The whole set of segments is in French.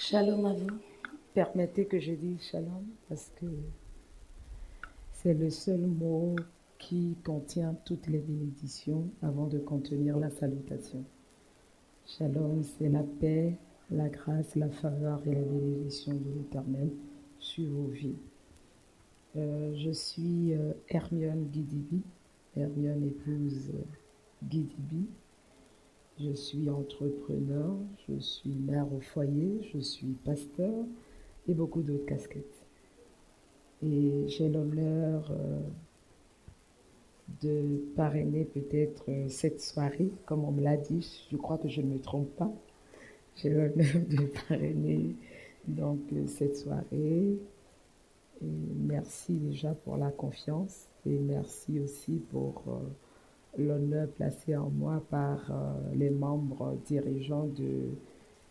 Shalom à vous. Permettez que je dise shalom parce que c'est le seul mot qui contient toutes les bénédictions avant de contenir la salutation. Shalom, c'est la paix, la grâce, la faveur et la bénédiction de l'Éternel sur vos vies. Je suis Hermione Guidibi, Hermione épouse Guidibi. Je suis entrepreneur, je suis mère au foyer, je suis pasteur et beaucoup d'autres casquettes. Et j'ai l'honneur de parrainer peut-être cette soirée, comme on me l'a dit, je crois que je ne me trompe pas. J'ai l'honneur de parrainer donc cette soirée. Et merci déjà pour la confiance et merci aussi pour l'honneur placé en moi par les membres dirigeants de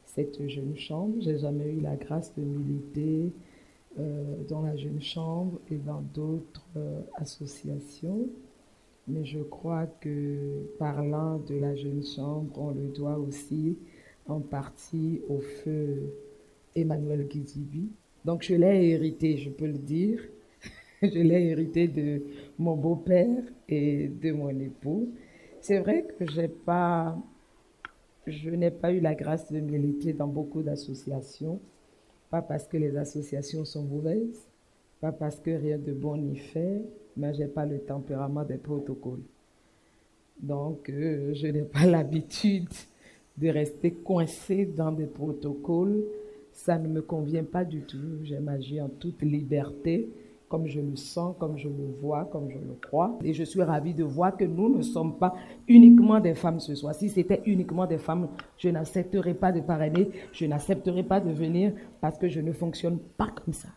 cette jeune chambre. J'ai jamais eu la grâce de militer dans la jeune chambre et dans d'autres associations, mais je crois que parlant de la jeune chambre, on le doit aussi en partie au feu Emmanuel Guidibi. Donc je l'ai hérité, je peux le dire. Je l'ai hérité de mon beau-père et de mon époux. C'est vrai que je n'ai pas eu la grâce de militer dans beaucoup d'associations, pas parce que les associations sont mauvaises, pas parce que rien de bon n'y fait, mais je n'ai pas le tempérament des protocoles. Donc, je n'ai pas l'habitude de rester coincée dans des protocoles. Ça ne me convient pas du tout. J'aime agir en toute liberté, comme je le sens, comme je le vois, comme je le crois. Et je suis ravie de voir que nous ne sommes pas uniquement des femmes ce soir. Si c'était uniquement des femmes, je n'accepterais pas de parrainer, je n'accepterais pas de venir parce que je ne fonctionne pas comme ça.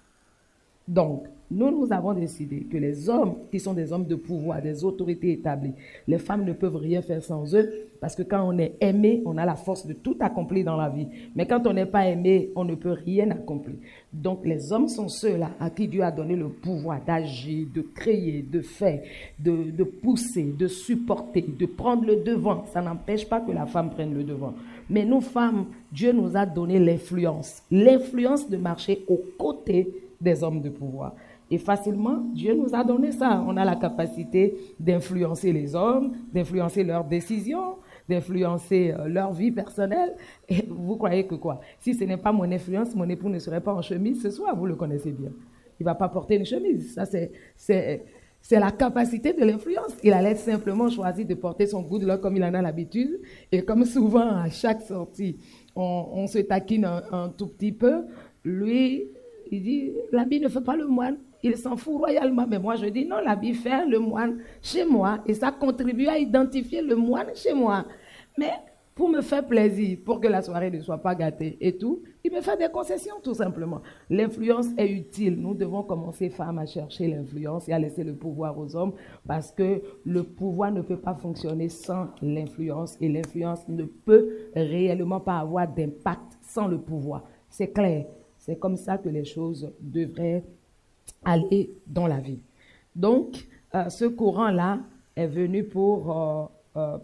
Donc, nous avons décidé que les hommes qui sont des hommes de pouvoir, des autorités établies, les femmes ne peuvent rien faire sans eux parce que quand on est aimé, on a la force de tout accomplir dans la vie. Mais quand on n'est pas aimé, on ne peut rien accomplir. Donc, les hommes sont ceux-là à qui Dieu a donné le pouvoir d'agir, de créer, de faire, de pousser, de supporter, de prendre le devant. Ça n'empêche pas que la femme prenne le devant. Mais nous, femmes, Dieu nous a donné l'influence de marcher aux côtés des hommes de pouvoir. Et facilement, Dieu nous a donné ça. On a la capacité d'influencer les hommes, d'influencer leurs décisions, d'influencer leur vie personnelle. Et vous croyez que quoi? Si ce n'est pas mon influence, mon époux ne serait pas en chemise ce soir, vous le connaissez bien. Il ne va pas porter une chemise. Ça, c'est la capacité de l'influence. Il allait simplement choisir de porter son good luck comme il en a l'habitude. Et comme souvent, à chaque sortie, on se taquine un tout petit peu. Lui, il dit, l'habit ne fait pas le moine. Il s'en fout royalement. Mais moi, je dis, non, l'habit fait le moine chez moi. Et ça contribue à identifier le moine chez moi. Mais pour me faire plaisir, pour que la soirée ne soit pas gâtée et tout, il me fait des concessions, tout simplement. L'influence est utile. Nous devons commencer, femmes, à chercher l'influence et à laisser le pouvoir aux hommes parce que le pouvoir ne peut pas fonctionner sans l'influence et l'influence ne peut réellement pas avoir d'impact sans le pouvoir. C'est clair. C'est comme ça que les choses devraient aller dans la vie. Donc, ce courant-là est venu pour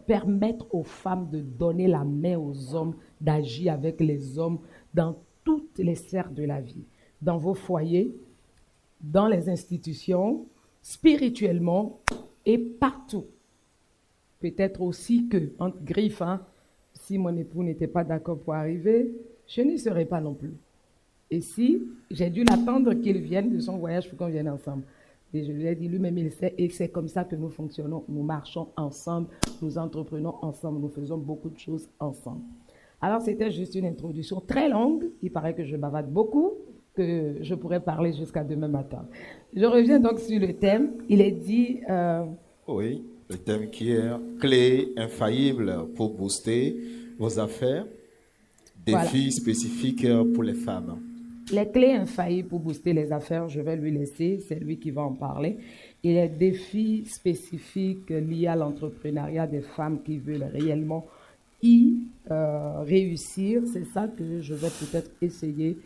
permettre aux femmes de donner la main aux hommes, d'agir avec les hommes dans toutes les sphères de la vie, dans vos foyers, dans les institutions, spirituellement et partout. Peut-être aussi que, entre griffes, si mon époux n'était pas d'accord pour arriver, je n'y serais pas non plus. Et si j'ai dû l'attendre qu'il vienne de son voyage pour qu'on vienne ensemble. Et je lui ai dit, lui-même il sait, et c'est comme ça que nous fonctionnons. Nous marchons ensemble, nous entreprenons ensemble, nous faisons beaucoup de choses ensemble. Alors c'était juste une introduction très longue, il paraît que je bavarde beaucoup, que je pourrais parler jusqu'à demain matin. Je reviens donc sur le thème, il est dit... Oui, le thème qui est clé infaillible pour booster vos affaires, défis spécifiques pour les femmes. Les clés infaillibles pour booster les affaires, je vais lui laisser, c'est lui qui va en parler. Et les défis spécifiques liés à l'entrepreneuriat des femmes qui veulent réellement y réussir, c'est ça que je vais peut-être essayer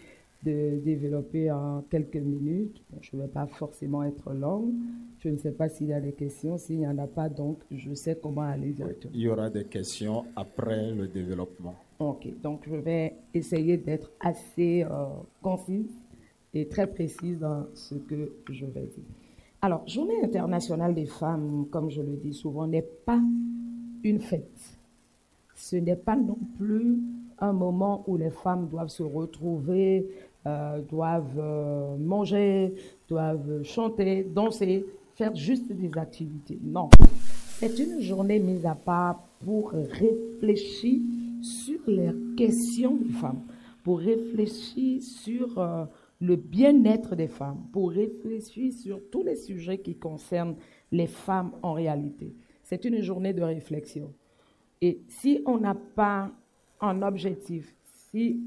de développer en quelques minutes. Bon, je ne vais pas forcément être longue. Je ne sais pas s'il y a des questions. S'il n'y en a pas, donc je sais comment aller directement. Il y aura des questions après le développement. Ok, donc je vais essayer d'être assez concise et très précise dans ce que je vais dire. Alors, Journée internationale des femmes, comme je le dis souvent, n'est pas une fête. Ce n'est pas non plus un moment où les femmes doivent se retrouver, doivent manger, doivent chanter, danser, faire juste des activités. Non, c'est une journée mise à part pour réfléchir sur les questions des femmes, pour réfléchir sur le bien-être des femmes, pour réfléchir sur tous les sujets qui concernent les femmes en réalité. C'est une journée de réflexion. Et si on n'a pas un objectif, si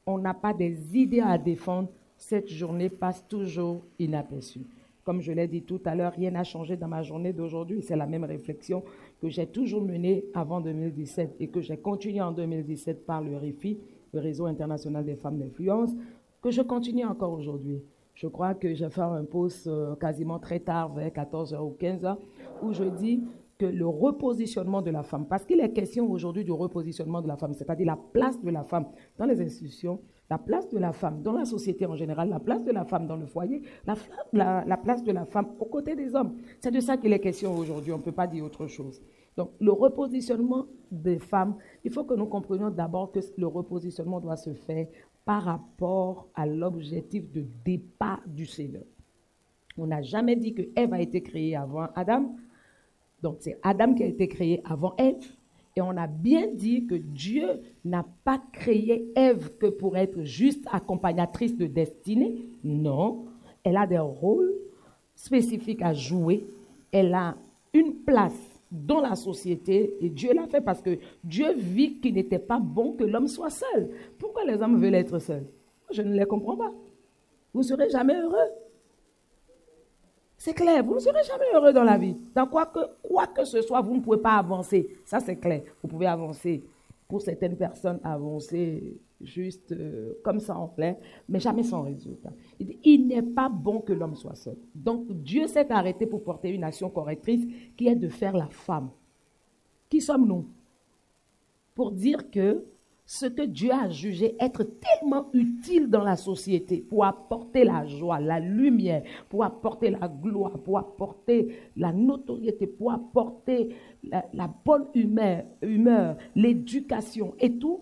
on n'a pas des idées à défendre, cette journée passe toujours inaperçue. Comme je l'ai dit tout à l'heure, rien n'a changé dans ma journée d'aujourd'hui. C'est la même réflexion que j'ai toujours menée avant 2017 et que j'ai continué en 2017 par le RIFI, le Réseau international des femmes d'influence, que je continue encore aujourd'hui. Je crois que je vais faire un post quasiment très tard, vers 14h ou 15h, où je dis que le repositionnement de la femme, parce qu'il est question aujourd'hui du repositionnement de la femme, c'est-à-dire la place de la femme dans les institutions, la place de la femme dans la société en général, la place de la femme dans le foyer, la place de la femme aux côtés des hommes. C'est de ça qu'il est question aujourd'hui, on ne peut pas dire autre chose. Donc, le repositionnement des femmes, il faut que nous comprenions d'abord que le repositionnement doit se faire par rapport à l'objectif de départ du Seigneur. On n'a jamais dit que Ève a été créée avant Adam. Donc, c'est Adam qui a été créé avant Ève. Et on a bien dit que Dieu n'a pas créé Ève que pour être juste accompagnatrice de destinée. Non, elle a des rôles spécifiques à jouer. Elle a une place dans la société et Dieu l'a fait parce que Dieu vit qu'il n'était pas bon que l'homme soit seul. Pourquoi les hommes veulent être seuls? Je ne les comprends pas. Vous ne serez jamais heureux. C'est clair, vous ne serez jamais heureux dans la vie. Dans quoi que ce soit, vous ne pouvez pas avancer. Ça, c'est clair. Vous pouvez avancer. Pour certaines personnes, avancer juste comme ça en clair, mais jamais sans résultat. Il n'est pas bon que l'homme soit seul. Donc, Dieu s'est arrêté pour porter une action correctrice qui est de faire la femme. Qui sommes-nous? Pour dire que ce que Dieu a jugé être tellement utile dans la société pour apporter la joie, la lumière, pour apporter la gloire, pour apporter la notoriété, pour apporter la bonne humeur, l'éducation et tout,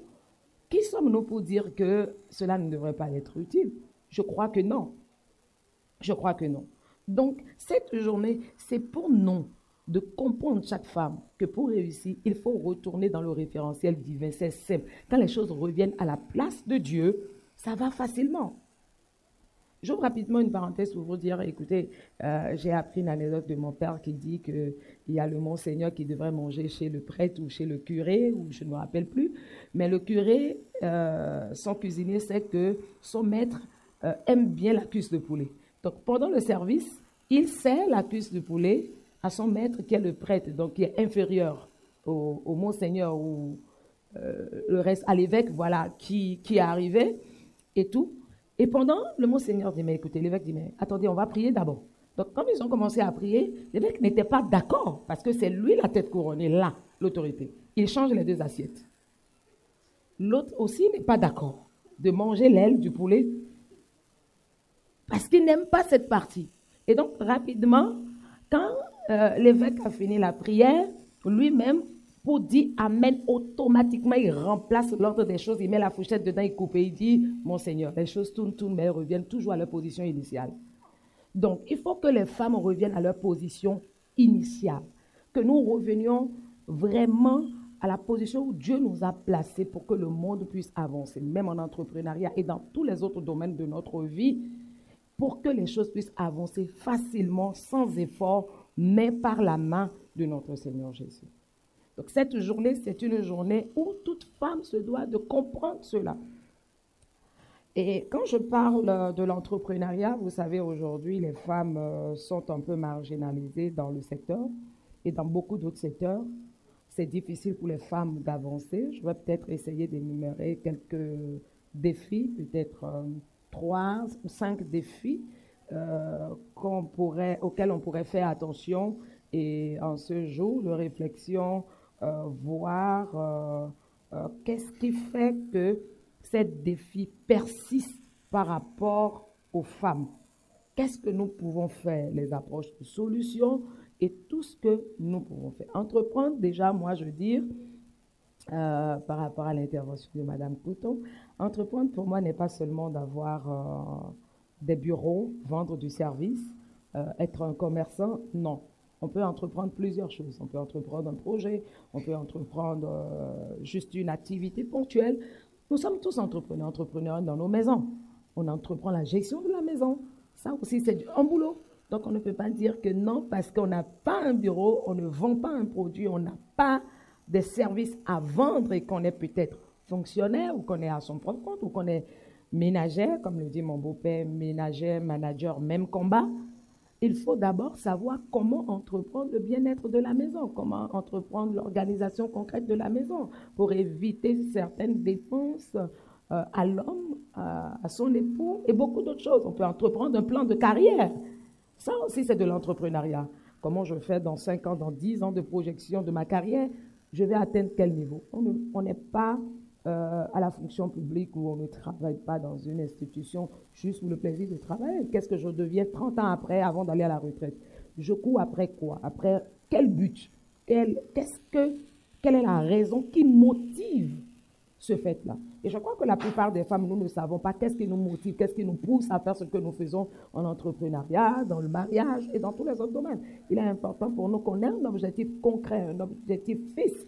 qui sommes-nous pour dire que cela ne devrait pas être utile? Je crois que non. Je crois que non. Donc, cette journée, c'est pour nous de comprendre chaque femme que pour réussir, il faut retourner dans le référentiel divin. C'est simple. Quand les choses reviennent à la place de Dieu, ça va facilement. J'ouvre rapidement une parenthèse pour vous dire, écoutez, j'ai appris une anecdote de mon père qui dit qu'il y a le Monseigneur qui devrait manger chez le prêtre ou chez le curé, ou je ne me rappelle plus, mais le curé, son cuisinier sait que son maître aime bien la cuisse de poulet. Donc pendant le service, il sert la cuisse de poulet à son maître qui est le prêtre, donc qui est inférieur au Monseigneur ou le reste, à l'évêque, voilà, qui est arrivé et tout. Et pendant, le Monseigneur dit, mais écoutez, l'évêque dit, mais attendez, on va prier d'abord. Donc, quand ils ont commencé à prier, l'évêque n'était pas d'accord, parce que c'est lui la tête couronnée, là, l'autorité. Il change les deux assiettes. L'autre aussi n'est pas d'accord de manger l'aile du poulet, parce qu'il n'aime pas cette partie. Et donc, rapidement, quand l'évêque a fini la prière, lui-même, pour dire Amen, automatiquement, il remplace l'ordre des choses, il met la fourchette dedans, il coupe et il dit, Monseigneur, les choses tournent, mais elles reviennent toujours à leur position initiale. Donc, il faut que les femmes reviennent à leur position initiale, que nous revenions vraiment à la position où Dieu nous a placés pour que le monde puisse avancer, même en entrepreneuriat et dans tous les autres domaines de notre vie, pour que les choses puissent avancer facilement, sans effort, mais par la main de notre Seigneur Jésus. Donc cette journée, c'est une journée où toute femme se doit de comprendre cela. Et quand je parle de l'entrepreneuriat, vous savez, aujourd'hui, les femmes sont un peu marginalisées dans le secteur et dans beaucoup d'autres secteurs. C'est difficile pour les femmes d'avancer. Je vais peut-être essayer d'énumérer quelques défis, peut-être 3 ou 5 défis auxquels on pourrait faire attention et en ce jour de réflexion, voir Qu'est-ce qui fait que ces défis persistent par rapport aux femmes? Qu'est-ce que nous pouvons faire? Les approches de solutions et tout ce que nous pouvons faire. Entreprendre, déjà, moi, je veux dire, par rapport à l'intervention de Mme Couton, entreprendre pour moi n'est pas seulement d'avoir des bureaux, vendre du service, être un commerçant, non. On peut entreprendre plusieurs choses. On peut entreprendre un projet, on peut entreprendre juste une activité ponctuelle. Nous sommes tous entrepreneurs dans nos maisons. On entreprend la gestion de la maison. Ça aussi, c'est un boulot. Donc, on ne peut pas dire que non, parce qu'on n'a pas un bureau, on ne vend pas un produit, on n'a pas des services à vendre et qu'on est peut-être fonctionnaire ou qu'on est à son propre compte ou qu'on est ménagère, comme le dit mon beau-père, ménagère, manager, même combat. Il faut d'abord savoir comment entreprendre le bien-être de la maison, comment entreprendre l'organisation concrète de la maison pour éviter certaines dépenses à l'homme, à son époux et beaucoup d'autres choses. On peut entreprendre un plan de carrière. Ça aussi, c'est de l'entrepreneuriat. Comment je fais dans 5 ans, dans 10 ans de projection de ma carrière, je vais atteindre quel niveau? On n'est pas à la fonction publique où on ne travaille pas dans une institution juste pour le plaisir de travailler. Qu'est-ce que je deviens 30 ans après, avant d'aller à la retraite? Je cours après quoi? Après quel but? Quelle est la raison qui motive ce fait-là? Et je crois que la plupart des femmes, nous ne savons pas qu'est-ce qui nous motive, qu'est-ce qui nous pousse à faire ce que nous faisons en entrepreneuriat, dans le mariage et dans tous les autres domaines. Il est important pour nous qu'on ait un objectif concret, un objectif fixe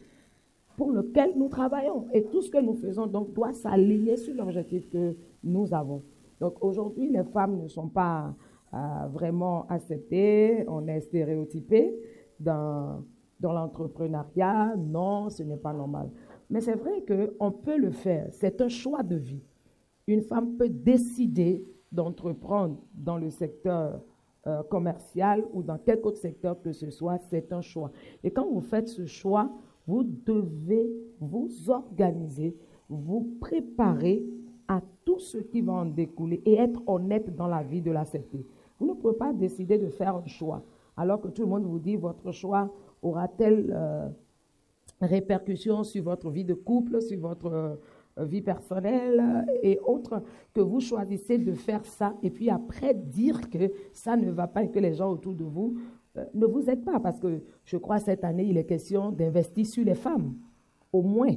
pour lequel nous travaillons. Et tout ce que nous faisons donc doit s'aligner sur l'objectif que nous avons. Donc aujourd'hui, les femmes ne sont pas vraiment acceptées, on est stéréotypé dans l'entrepreneuriat. Non, ce n'est pas normal. Mais c'est vrai qu'on peut le faire, c'est un choix de vie. Une femme peut décider d'entreprendre dans le secteur commercial ou dans quelque autre secteur que ce soit, c'est un choix. Et quand vous faites ce choix, vous devez vous organiser, vous préparer à tout ce qui va en découler et être honnête dans la vie de l'accepter. Vous ne pouvez pas décider de faire un choix alors que tout le monde vous dit votre choix aura-t-elle répercussions sur votre vie de couple, sur votre vie personnelle et autres, que vous choisissez de faire ça et puis après dire que ça ne va pas et que les gens autour de vous ne vous aident pas, parce que je crois cette année il est question d'investir sur les femmes, au moins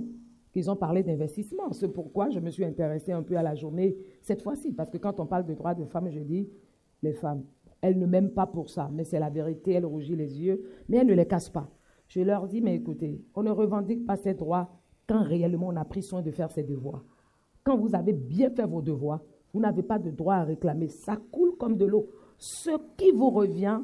qu'ils ont parlé d'investissement. C'est pourquoi je me suis intéressée un peu à la journée cette fois-ci, parce que quand on parle de droits de femmes, je dis les femmes, elles ne m'aiment pas pour ça, mais c'est la vérité, elles rougissent les yeux, mais elles ne les cassent pas. Je leur dis, mais écoutez, on ne revendique pas ces droits quand réellement on a pris soin de faire ses devoirs. Quand vous avez bien fait vos devoirs, vous n'avez pas de droit à réclamer. Ça coule comme de l'eau. Ce qui vous revient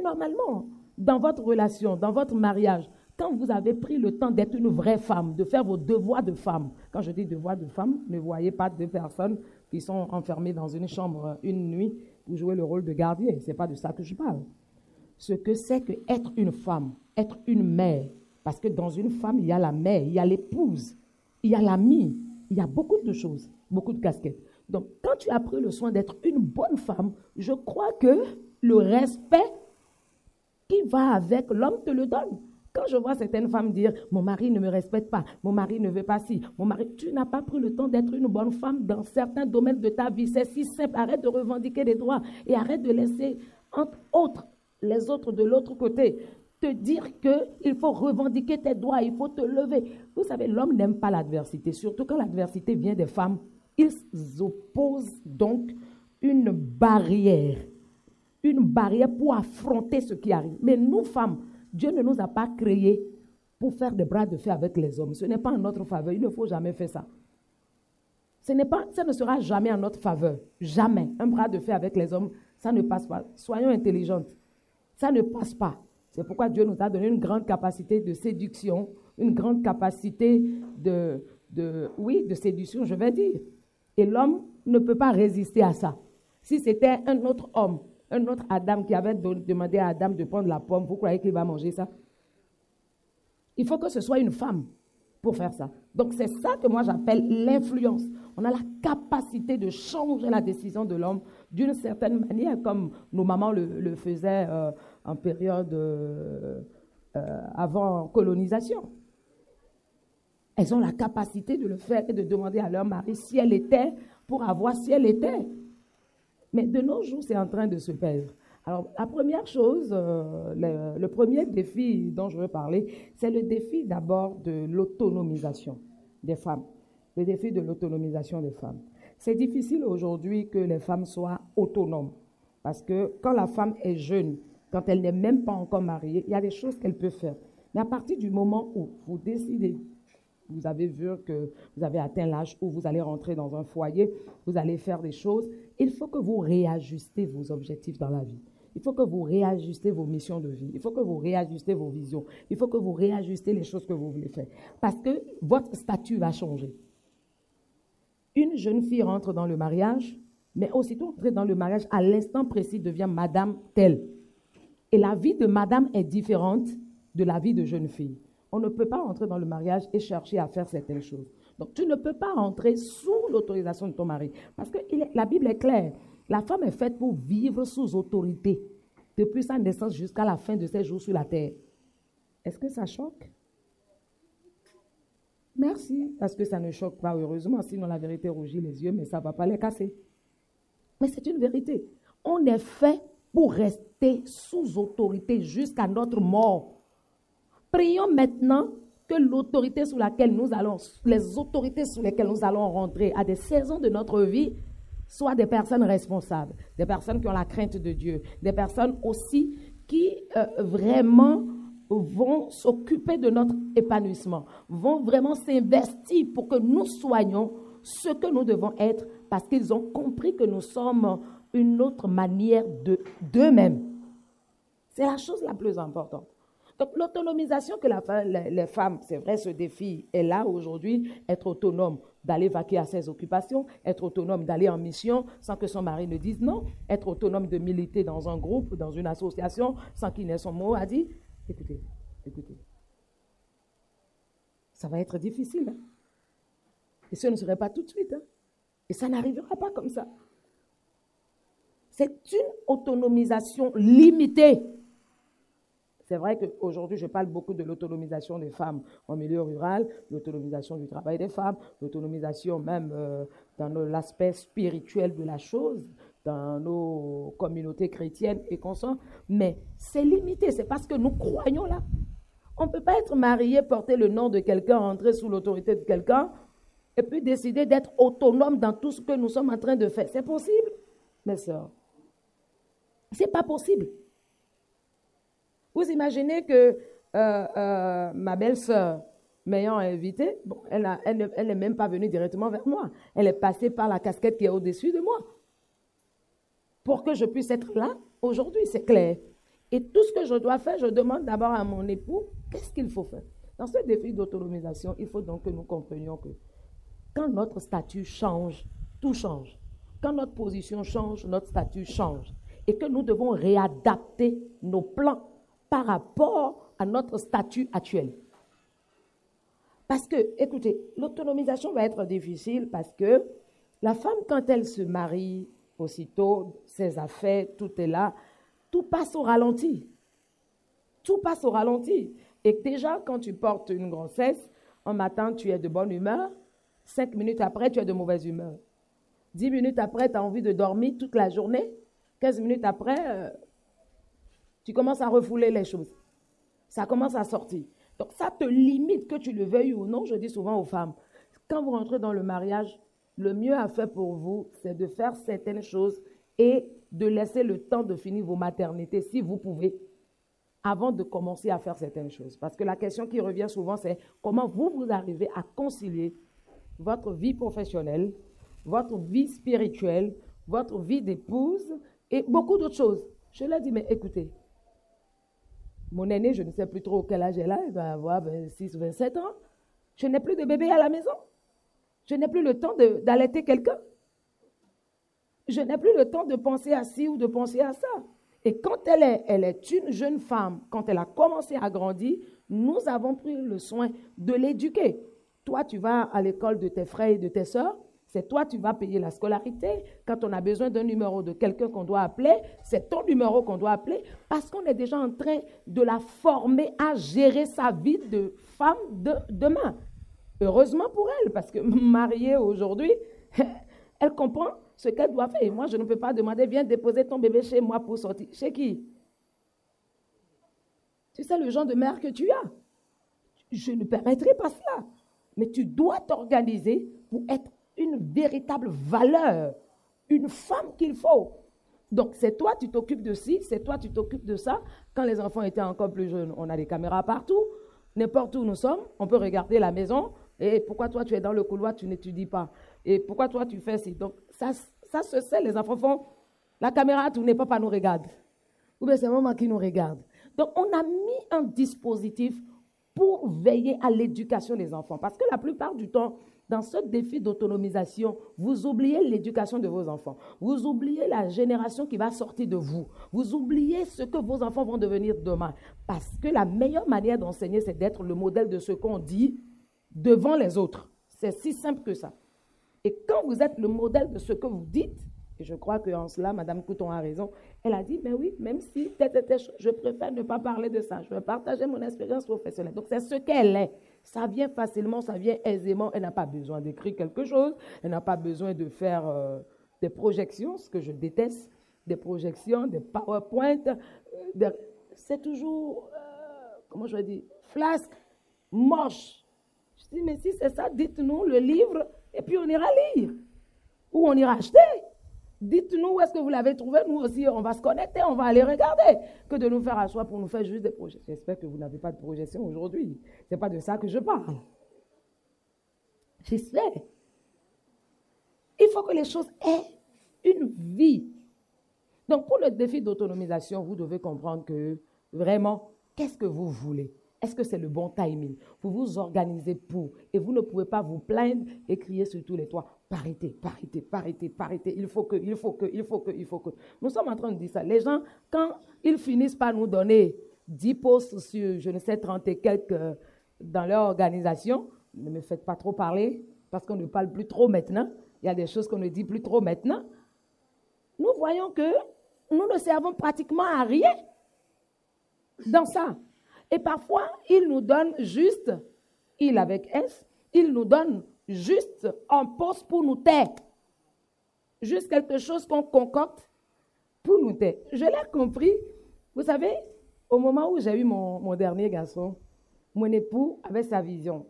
normalement dans votre relation, dans votre mariage. Quand vous avez pris le temps d'être une vraie femme, de faire vos devoirs de femme. Quand je dis devoirs de femme, ne voyez pas deux personnes qui sont enfermées dans une chambre une nuit pour jouer le rôle de gardien. Ce n'est pas de ça que je parle. Ce que c'est que être une femme, être une mère, parce que dans une femme, il y a la mère, il y a l'épouse, il y a l'amie, il y a beaucoup de choses, beaucoup de casquettes. Donc, quand tu as pris le soin d'être une bonne femme, je crois que le respect qui va avec l'homme te le donne. Quand je vois certaines femmes dire « mon mari ne me respecte pas, mon mari ne veut pas ci, mon mari… » Tu n'as pas pris le temps d'être une bonne femme dans certains domaines de ta vie. C'est si simple. Arrête de revendiquer des droits et arrête de laisser, entre autres, les autres de l'autre côté, te dire qu'il faut revendiquer tes droits, il faut te lever. Vous savez, l'homme n'aime pas l'adversité, surtout quand l'adversité vient des femmes. Ils opposent donc une barrière pour affronter ce qui arrive. Mais nous, femmes, Dieu ne nous a pas créés pour faire des bras de fer avec les hommes. Ce n'est pas en notre faveur, il ne faut jamais faire ça. Ça ne sera jamais en notre faveur, jamais. Un bras de fer avec les hommes, ça ne passe pas. Soyons intelligentes. Ça ne passe pas. C'est pourquoi Dieu nous a donné une grande capacité de séduction, une grande capacité de séduction, je vais dire. Et l'homme ne peut pas résister à ça. Si c'était un autre homme, un autre Adam qui avait demandé à Adam de prendre la pomme, vous croyez qu'il va manger ça? Il faut que ce soit une femme pour faire ça. Donc c'est ça que moi j'appelle l'influence. On a la capacité de changer la décision de l'homme d'une certaine manière, comme nos mamans le faisaient en période avant colonisation. Elles ont la capacité de le faire et de demander à leur mari si elle était pour avoir si elle était. Mais de nos jours, c'est en train de se perdre. Alors, la première chose, le premier défi dont je veux parler, c'est le défi d'abord de l'autonomisation des femmes. Le défi de l'autonomisation des femmes. C'est difficile aujourd'hui que les femmes soient autonomes. Parce que quand la femme est jeune, quand elle n'est même pas encore mariée, il y a des choses qu'elle peut faire. Mais à partir du moment où vous décidez, vous avez vu que vous avez atteint l'âge où vous allez rentrer dans un foyer, vous allez faire des choses, il faut que vous réajustez vos objectifs dans la vie. Il faut que vous réajustez vos missions de vie. Il faut que vous réajustez vos visions. Il faut que vous réajustez les choses que vous voulez faire. Parce que votre statut va changer. Une jeune fille rentre dans le mariage, mais aussitôt entrée dans le mariage, à l'instant précis, devient madame telle. Et la vie de madame est différente de la vie de jeune fille. On ne peut pas entrer dans le mariage et chercher à faire certaines choses. Donc, tu ne peux pas entrer sous l'autorisation de ton mari. Parce que la Bible est claire. La femme est faite pour vivre sous autorité, depuis sa naissance jusqu'à la fin de ses jours sur la terre. Est-ce que ça choque? Merci, parce que ça ne choque pas, heureusement, sinon la vérité rougit les yeux, mais ça ne va pas les casser. Mais c'est une vérité. On est fait pour rester sous autorité jusqu'à notre mort. Prions maintenant que l'autorité sous laquelle nous allons, les autorités sous lesquelles nous allons rentrer à des saisons de notre vie, soient des personnes responsables, des personnes qui ont la crainte de Dieu, des personnes aussi qui vraiment vont s'occuper de notre épanouissement, vont vraiment s'investir pour que nous soyons ce que nous devons être, parce qu'ils ont compris que nous sommes une autre manière d'eux-mêmes. C'est la chose la plus importante. Donc, l'autonomisation que les femmes, c'est vrai, ce défi est là aujourd'hui, être autonome, d'aller vaquer à ses occupations, être autonome, d'aller en mission sans que son mari ne dise non, être autonome de militer dans un groupe, dans une association, sans qu'il n'ait son mot à dire. Écoutez, ça va être difficile. Hein? Et ce ne serait pas tout de suite. Hein? Et ça n'arrivera pas comme ça. C'est une autonomisation limitée. C'est vrai qu'aujourd'hui, je parle beaucoup de l'autonomisation des femmes en milieu rural, l'autonomisation du travail des femmes, l'autonomisation même dans l'aspect spirituel de la chose, dans nos communautés chrétiennes et consorts. Mais c'est limité, c'est parce que nous croyons là. On ne peut pas être marié, porter le nom de quelqu'un, entrer sous l'autorité de quelqu'un, et puis décider d'être autonome dans tout ce que nous sommes en train de faire. C'est possible, mes sœurs? Ce n'est pas possible. Vous imaginez que ma belle-sœur, m'ayant invitée, bon, elle n'est même pas venue directement vers moi. Elle est passée par la casquette qui est au-dessus de moi. Pour que je puisse être là, aujourd'hui, c'est clair. Et tout ce que je dois faire, je demande d'abord à mon époux, qu'est-ce qu'il faut faire? Dans ce défi d'autonomisation, il faut donc que nous comprenions que quand notre statut change, tout change. Quand notre position change, notre statut change. Et que nous devons réadapter nos plans par rapport à notre statut actuel. Parce que, écoutez, l'autonomisation va être difficile parce que la femme, quand elle se marie, aussitôt, ses affaires, tout est là, tout passe au ralenti. Tout passe au ralenti. Et déjà, quand tu portes une grossesse, un matin, tu es de bonne humeur, 5 minutes après, tu es de mauvaise humeur. 10 minutes après, tu as envie de dormir toute la journée. 15 minutes après, tu commences à refouler les choses. Ça commence à sortir. Donc, ça te limite, que tu le veuilles ou non. Je dis souvent aux femmes, quand vous rentrez dans le mariage, le mieux à faire pour vous, c'est de faire certaines choses et de laisser le temps de finir vos maternités, si vous pouvez, avant de commencer à faire certaines choses. Parce que la question qui revient souvent, c'est comment vous arrivez à concilier votre vie professionnelle, votre vie spirituelle, votre vie d'épouse et beaucoup d'autres choses. Je leur dis, mais écoutez, mon aînée, je ne sais plus trop quel âge elle a, elle doit avoir 26 ou 27 ans. Je n'ai plus de bébé à la maison. Je n'ai plus le temps d'allaiter quelqu'un. Je n'ai plus le temps de penser à ci ou de penser à ça. Et quand elle est une jeune femme, quand elle a commencé à grandir, nous avons pris le soin de l'éduquer. Toi, tu vas à l'école de tes frères et de tes sœurs. C'est toi, tu vas payer la scolarité. Quand on a besoin d'un numéro de quelqu'un qu'on doit appeler, c'est ton numéro qu'on doit appeler parce qu'on est déjà en train de la former à gérer sa vie de femme de demain. Heureusement pour elle, parce que mariée aujourd'hui, elle comprend ce qu'elle doit faire. Et moi, je ne peux pas demander, viens déposer ton bébé chez moi pour sortir. Chez qui? Tu sais le genre de mère que tu as. Je ne permettrai pas cela. Mais tu dois t'organiser pour être une véritable valeur, une femme qu'il faut. Donc, c'est toi, tu t'occupes de ci, c'est toi, tu t'occupes de ça. Quand les enfants étaient encore plus jeunes, on a des caméras partout. N'importe où nous sommes, on peut regarder la maison. Et pourquoi toi, tu es dans le couloir, tu n'étudies pas? Et pourquoi toi, tu fais ci? Donc, ça se sait, les enfants font, la caméra tourne, papa nous regarde. Ou bien c'est maman qui nous regarde. Donc, on a mis un dispositif pour veiller à l'éducation des enfants. Parce que la plupart du temps, dans ce défi d'autonomisation, vous oubliez l'éducation de vos enfants. Vous oubliez la génération qui va sortir de vous. Vous oubliez ce que vos enfants vont devenir demain. Parce que la meilleure manière d'enseigner, c'est d'être le modèle de ce qu'on dit devant les autres. C'est si simple que ça. Et quand vous êtes le modèle de ce que vous dites, et je crois qu'en cela, Mme Couton a raison, elle a dit, mais oui, même si je préfère ne pas parler de ça, je vais partager mon expérience professionnelle. Donc, c'est ce qu'elle est. Ça vient facilement, ça vient aisément. Elle n'a pas besoin d'écrire quelque chose, elle n'a pas besoin de faire des projections, ce que je déteste, des projections, des PowerPoint. C'est toujours, comment je vais dire, flasque, moche. Je dis, mais si c'est ça, dites-nous le livre et puis on ira lire. Ou on ira acheter. Dites-nous où est-ce que vous l'avez trouvé. Nous aussi, on va se connecter, on va aller regarder. Que de nous faire asseoir pour nous faire juste des projections. J'espère que vous n'avez pas de projection aujourd'hui. Ce n'est pas de ça que je parle. J'espère. Il faut que les choses aient une vie. Donc, pour le défi d'autonomisation, vous devez comprendre que vraiment, qu'est-ce que vous voulez? Est-ce que c'est le bon timing? Vous vous organisez pour. Et vous ne pouvez pas vous plaindre et crier sur tous les toits. Parité, parité, parité, parité. Il faut que. Nous sommes en train de dire ça. Les gens, quand ils finissent par nous donner 10 postes sur, je ne sais, 30 et quelques dans leur organisation, ne me faites pas trop parler parce qu'on ne parle plus trop maintenant. Il y a des choses qu'on ne dit plus trop maintenant. Nous voyons que nous ne servons pratiquement à rien dans ça. Et parfois, il nous donne juste, il avec S, il nous donne juste un poste pour nous taire. Juste quelque chose qu'on concocte pour nous taire. Je l'ai compris. Vous savez, au moment où j'ai eu mon dernier garçon, mon époux avait sa vision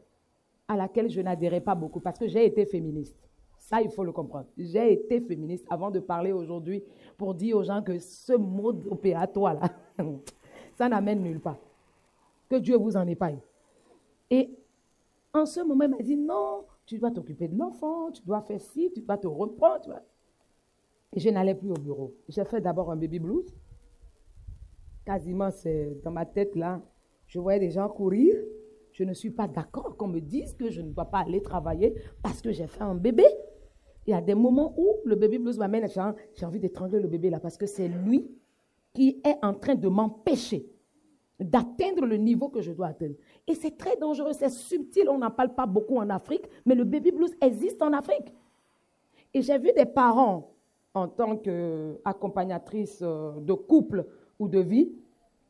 à laquelle je n'adhérais pas beaucoup parce que j'ai été féministe. Ça, il faut le comprendre. J'ai été féministe avant de parler aujourd'hui pour dire aux gens que ce mode opératoire là, ça n'amène nulle part. Que Dieu vous en épargne. Et en ce moment, il m'a dit, non, tu dois t'occuper de l'enfant, tu dois faire ci, tu dois te reprendre. Et je n'allais plus au bureau. J'ai fait d'abord un baby blues. Quasiment, c'est dans ma tête, là, je voyais des gens courir. Je ne suis pas d'accord qu'on me dise que je ne dois pas aller travailler parce que j'ai fait un bébé. Il y a des moments où le baby blues m'amène, j'ai envie d'étrangler le bébé là parce que c'est lui qui est en train de m'empêcher d'atteindre le niveau que je dois atteindre. Et c'est très dangereux, c'est subtil, on n'en parle pas beaucoup en Afrique, mais le baby blues existe en Afrique. Et j'ai vu des parents, en tant qu'accompagnatrice de couple ou de vie,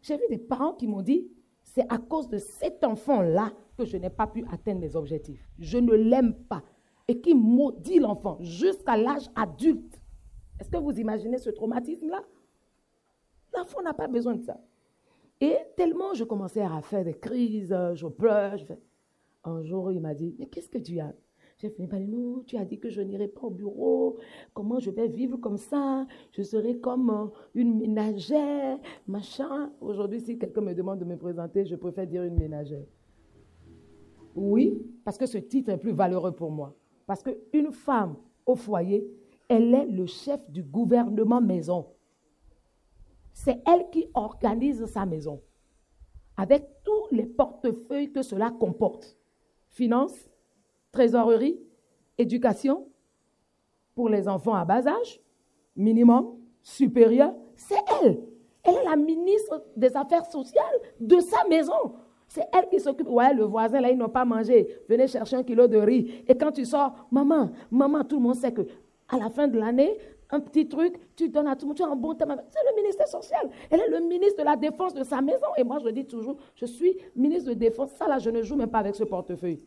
j'ai vu des parents qui m'ont dit, c'est à cause de cet enfant-là que je n'ai pas pu atteindre mes objectifs. Je ne l'aime pas. Et qui maudit l'enfant jusqu'à l'âge adulte. Est-ce que vous imaginez ce traumatisme-là? L'enfant n'a pas besoin de ça. Et tellement je commençais à faire des crises, je pleure. Un jour, il m'a dit, mais qu'est-ce que tu as? J'ai fini par dire, non, tu as dit que je n'irai pas au bureau. Comment je vais vivre comme ça? Je serai comme une ménagère, machin. Aujourd'hui, si quelqu'un me demande de me présenter, je préfère dire une ménagère. Oui, parce que ce titre est plus valeureux pour moi. Parce qu'une femme au foyer, elle est le chef du gouvernement maison. C'est elle qui organise sa maison, avec tous les portefeuilles que cela comporte. Finances, trésorerie, éducation, pour les enfants à bas âge, minimum, supérieur, c'est elle. Elle est la ministre des Affaires sociales de sa maison. C'est elle qui s'occupe. Ouais, le voisin, là, ils n'ont pas mangé. Venez chercher 1 kilo de riz. Et quand tu sors, maman, tout le monde sait qu'à la fin de l'année, un petit truc, tu donnes à tout le monde, tu as un bon thème. C'est le ministère social. Elle est le ministre de la Défense de sa maison. Et moi, je dis toujours, je suis ministre de Défense. Ça, là, je ne joue même pas avec ce portefeuille.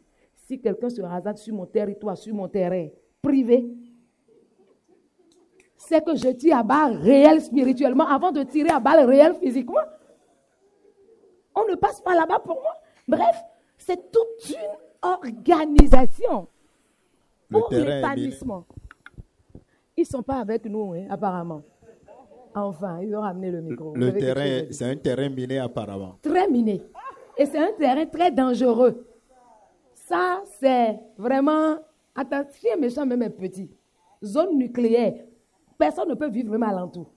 si quelqu'un se hasarde sur mon territoire, sur mon terrain privé, c'est que je tire à balles réelles spirituellement avant de tirer à balles réelles physiquement. On ne passe pas là-bas pour moi. Bref, c'est toute une organisation pour l'épanouissement. Ils ne sont pas avec nous, hein, apparemment. Enfin, ils ont ramené le micro. Le terrain, c'est un terrain miné apparemment. Très miné. Et c'est un terrain très dangereux. Ça, c'est vraiment... Attends, si un méchant même est petit, zone nucléaire, personne ne peut vivre vraiment alentour.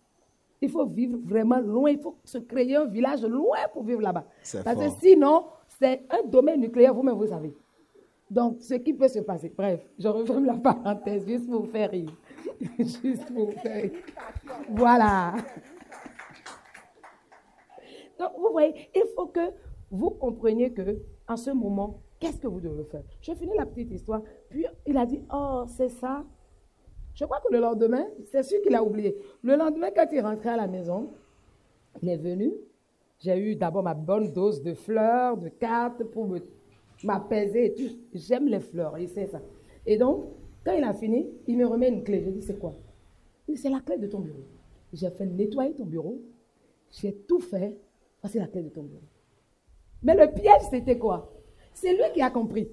Il faut vivre vraiment loin. Il faut se créer un village loin pour vivre là-bas. Parce que sinon, c'est un domaine nucléaire, vous-même, vous savez. Donc, ce qui peut se passer. Bref, je referme la parenthèse juste pour vous faire rire. Juste pour vous faire rire. Voilà. Donc, vous voyez, il faut que vous compreniez que, en ce moment, qu'est-ce que vous devez faire? Je finis la petite histoire. Puis, il a dit, oh, c'est ça. Je crois que le lendemain, c'est sûr qu'il a oublié. Le lendemain, quand il rentrait à la maison, il est venu. J'ai eu d'abord ma bonne dose de fleurs, de cartes pour m'apaiser et tout. J'aime les fleurs, il sait ça. Et donc, quand il a fini, il me remet une clé. Je dis, c'est quoi? Il dit, c'est la clé de ton bureau. J'ai fait nettoyer ton bureau. J'ai tout fait. Voici la clé de ton bureau. Mais le piège, c'était quoi? C'est lui qui a compris.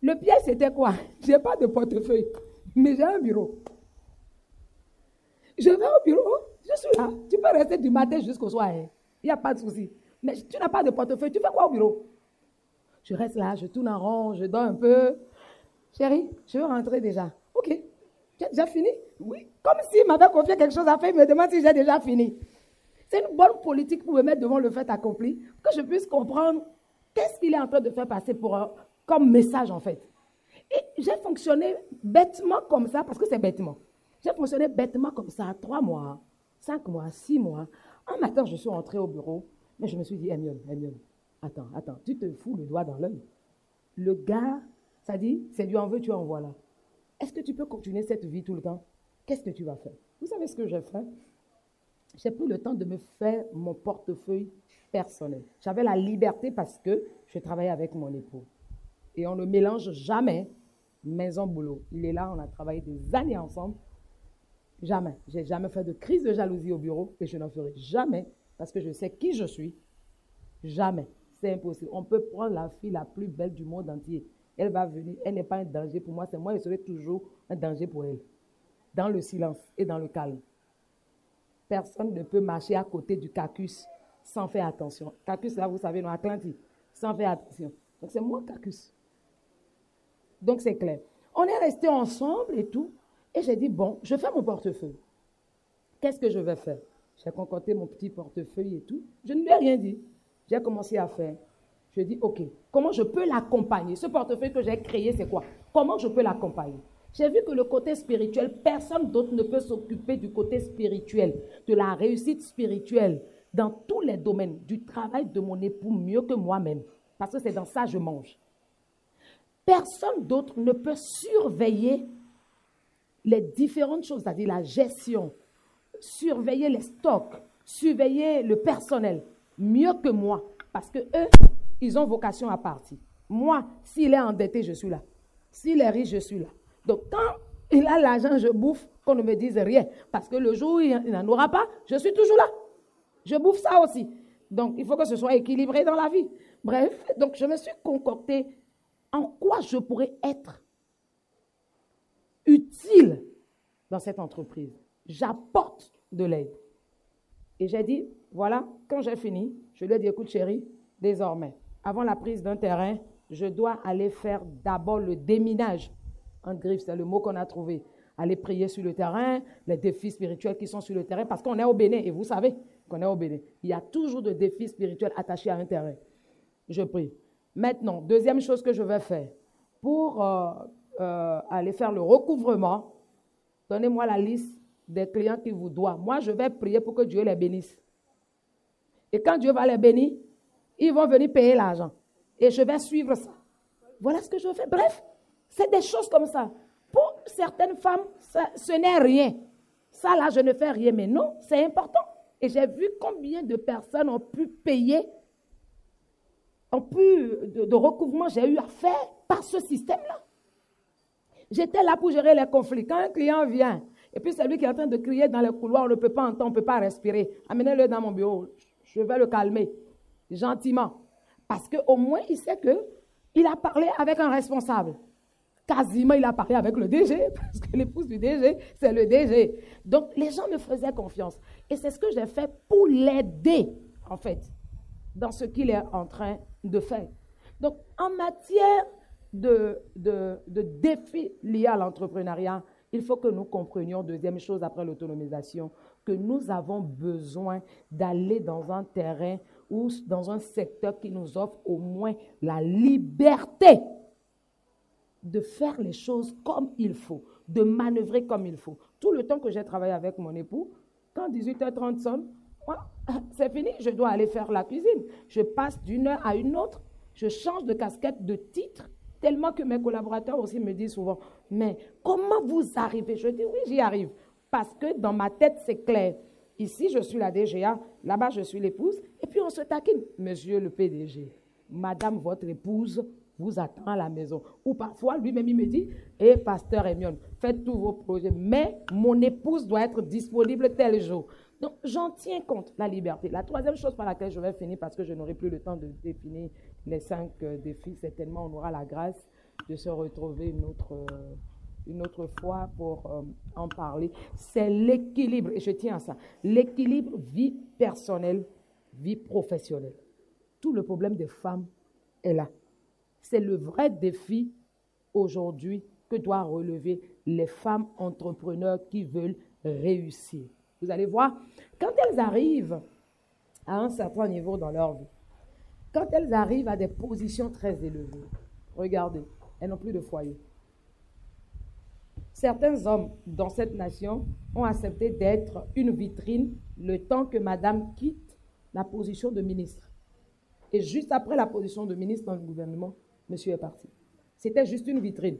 Le piège, c'était quoi? Je n'ai pas de portefeuille, mais j'ai un bureau. Je vais au bureau, je suis là. Tu peux rester du matin jusqu'au soir. Il n'y a pas de souci. Mais tu n'as pas de portefeuille, tu fais quoi au bureau? Je reste là, je tourne en rond, je dors un peu. Chérie, je veux rentrer déjà. Ok. Tu as déjà fini? Oui. Comme s'il m'avait confié quelque chose à faire, il me demande si j'ai déjà fini. C'est une bonne politique pour me mettre devant le fait accompli, pour que je puisse comprendre qu'est-ce qu'il est en train de faire passer comme message en fait. Et j'ai fonctionné bêtement comme ça, parce que c'est bêtement. J'ai fonctionné bêtement comme ça, 3 mois, 5 mois, 6 mois. Un matin, je suis rentrée au bureau, mais je me suis dit, Hermione, attends, tu te fous le doigt dans l'œil. Le gars, ça dit, c'est du en veux, tu en voilà. Est-ce que tu peux continuer cette vie tout le temps? Qu'est-ce que tu vas faire? Vous savez ce que j'ai fait? J'ai pris le temps de me faire mon portefeuille personnel. J'avais la liberté parce que je travaillais avec mon époux. Et on ne mélange jamais maison-boulot. Il est là, on a travaillé des années ensemble. Jamais. Je n'ai jamais fait de crise de jalousie au bureau et je n'en ferai jamais parce que je sais qui je suis. Jamais. C'est impossible. On peut prendre la fille la plus belle du monde entier. Elle va venir. Elle n'est pas un danger pour moi. C'est moi, je serai toujours un danger pour elle. Dans le silence et dans le calme. Personne ne peut marcher à côté du cacus sans faire attention. Cacus, là, vous savez, dans l'Atlantique, sans faire attention. Donc, c'est moi, cacus. Donc, c'est clair. On est restés ensemble et tout. Et j'ai dit, bon, je fais mon portefeuille. Qu'est-ce que je vais faire? J'ai concocté mon petit portefeuille et tout. Je ne lui ai rien dit. J'ai commencé à faire. Je dis, OK, comment je peux l'accompagner? Ce portefeuille que j'ai créé, c'est quoi? Comment je peux l'accompagner? J'ai vu que le côté spirituel, personne d'autre ne peut s'occuper du côté spirituel, de la réussite spirituelle, dans tous les domaines, du travail de mon époux mieux que moi-même. Parce que c'est dans ça que je mange. Personne d'autre ne peut surveiller les différentes choses, c'est-à-dire la gestion, surveiller les stocks, surveiller le personnel, mieux que moi. Parce que eux, ils ont vocation à partir. Moi, s'il est endetté, je suis là. S'il est riche, je suis là. Donc, quand il a l'argent, je bouffe, qu'on ne me dise rien. Parce que le jour où il n'en aura pas, je suis toujours là. Je bouffe ça aussi. Donc, il faut que ce soit équilibré dans la vie. Bref, donc je me suis concocté en quoi je pourrais être utile dans cette entreprise. J'apporte de l'aide. Et j'ai dit, voilà, quand j'ai fini, je lui ai dit, écoute chérie, désormais, avant la prise d'un terrain, je dois aller faire d'abord le déminage. En griffe, c'est le mot qu'on a trouvé. Aller prier sur le terrain, les défis spirituels qui sont sur le terrain, parce qu'on est au Bénin, et vous savez qu'on est au Bénin. Il y a toujours des défis spirituels attachés à un terrain. Je prie. Maintenant, deuxième chose que je vais faire, pour aller faire le recouvrement, donnez-moi la liste des clients qui vous doivent. Moi, je vais prier pour que Dieu les bénisse. Et quand Dieu va les bénir, ils vont venir payer l'argent. Et je vais suivre ça. Voilà ce que je fais. Bref, c'est des choses comme ça. Pour certaines femmes, ce n'est rien. Ça, là, je ne fais rien. Mais non, c'est important. Et j'ai vu combien de personnes ont pu payer, ont pu, de recouvrement j'ai eu à faire par ce système-là. J'étais là pour gérer les conflits. Quand un client vient, et puis c'est lui qui est en train de crier dans les couloirs, on ne peut pas entendre, on ne peut pas respirer. Amenez-le dans mon bureau, je vais le calmer, gentiment. Parce qu'au moins, il sait qu'il a parlé avec un responsable. Quasiment, il a parlé avec le DG, parce que l'épouse du DG, c'est le DG. Donc, les gens me faisaient confiance. Et c'est ce que j'ai fait pour l'aider, en fait, dans ce qu'il est en train de faire. Donc, en matière de défis liés à l'entrepreneuriat, il faut que nous comprenions, deuxième chose après l'autonomisation, que nous avons besoin d'aller dans un terrain ou dans un secteur qui nous offre au moins la liberté de faire les choses comme il faut, de manœuvrer comme il faut. Tout le temps que j'ai travaillé avec mon époux, quand 18h30 sonne, c'est fini, je dois aller faire la cuisine. Je passe d'une heure à une autre, je change de casquette, de titre, tellement que mes collaborateurs aussi me disent souvent, mais comment vous arrivez? Je dis, oui, j'y arrive, parce que dans ma tête, c'est clair. Ici, je suis la DGA, là-bas, je suis l'épouse, et puis on se taquine. Monsieur le PDG, madame, votre épouse vous attend à la maison. Ou parfois, lui-même, il me dit, « Pasteur Emion, faites tous vos projets, mais mon épouse doit être disponible tel jour. » Donc, j'en tiens compte, la liberté. La troisième chose par laquelle je vais finir, parce que je n'aurai plus le temps de définir les 5 défis, certainement, on aura la grâce de se retrouver une autre fois pour en parler. C'est l'équilibre, et je tiens à ça, l'équilibre vie personnelle, vie professionnelle. Tout le problème des femmes est là. C'est le vrai défi aujourd'hui que doivent relever les femmes entrepreneurs qui veulent réussir. Vous allez voir, quand elles arrivent à un certain niveau dans leur vie, quand elles arrivent à des positions très élevées, regardez, elles n'ont plus de foyer. Certains hommes dans cette nation ont accepté d'être une vitrine le temps que madame quitte la position de ministre. Et juste après la position de ministre dans le gouvernement, monsieur est parti. C'était juste une vitrine,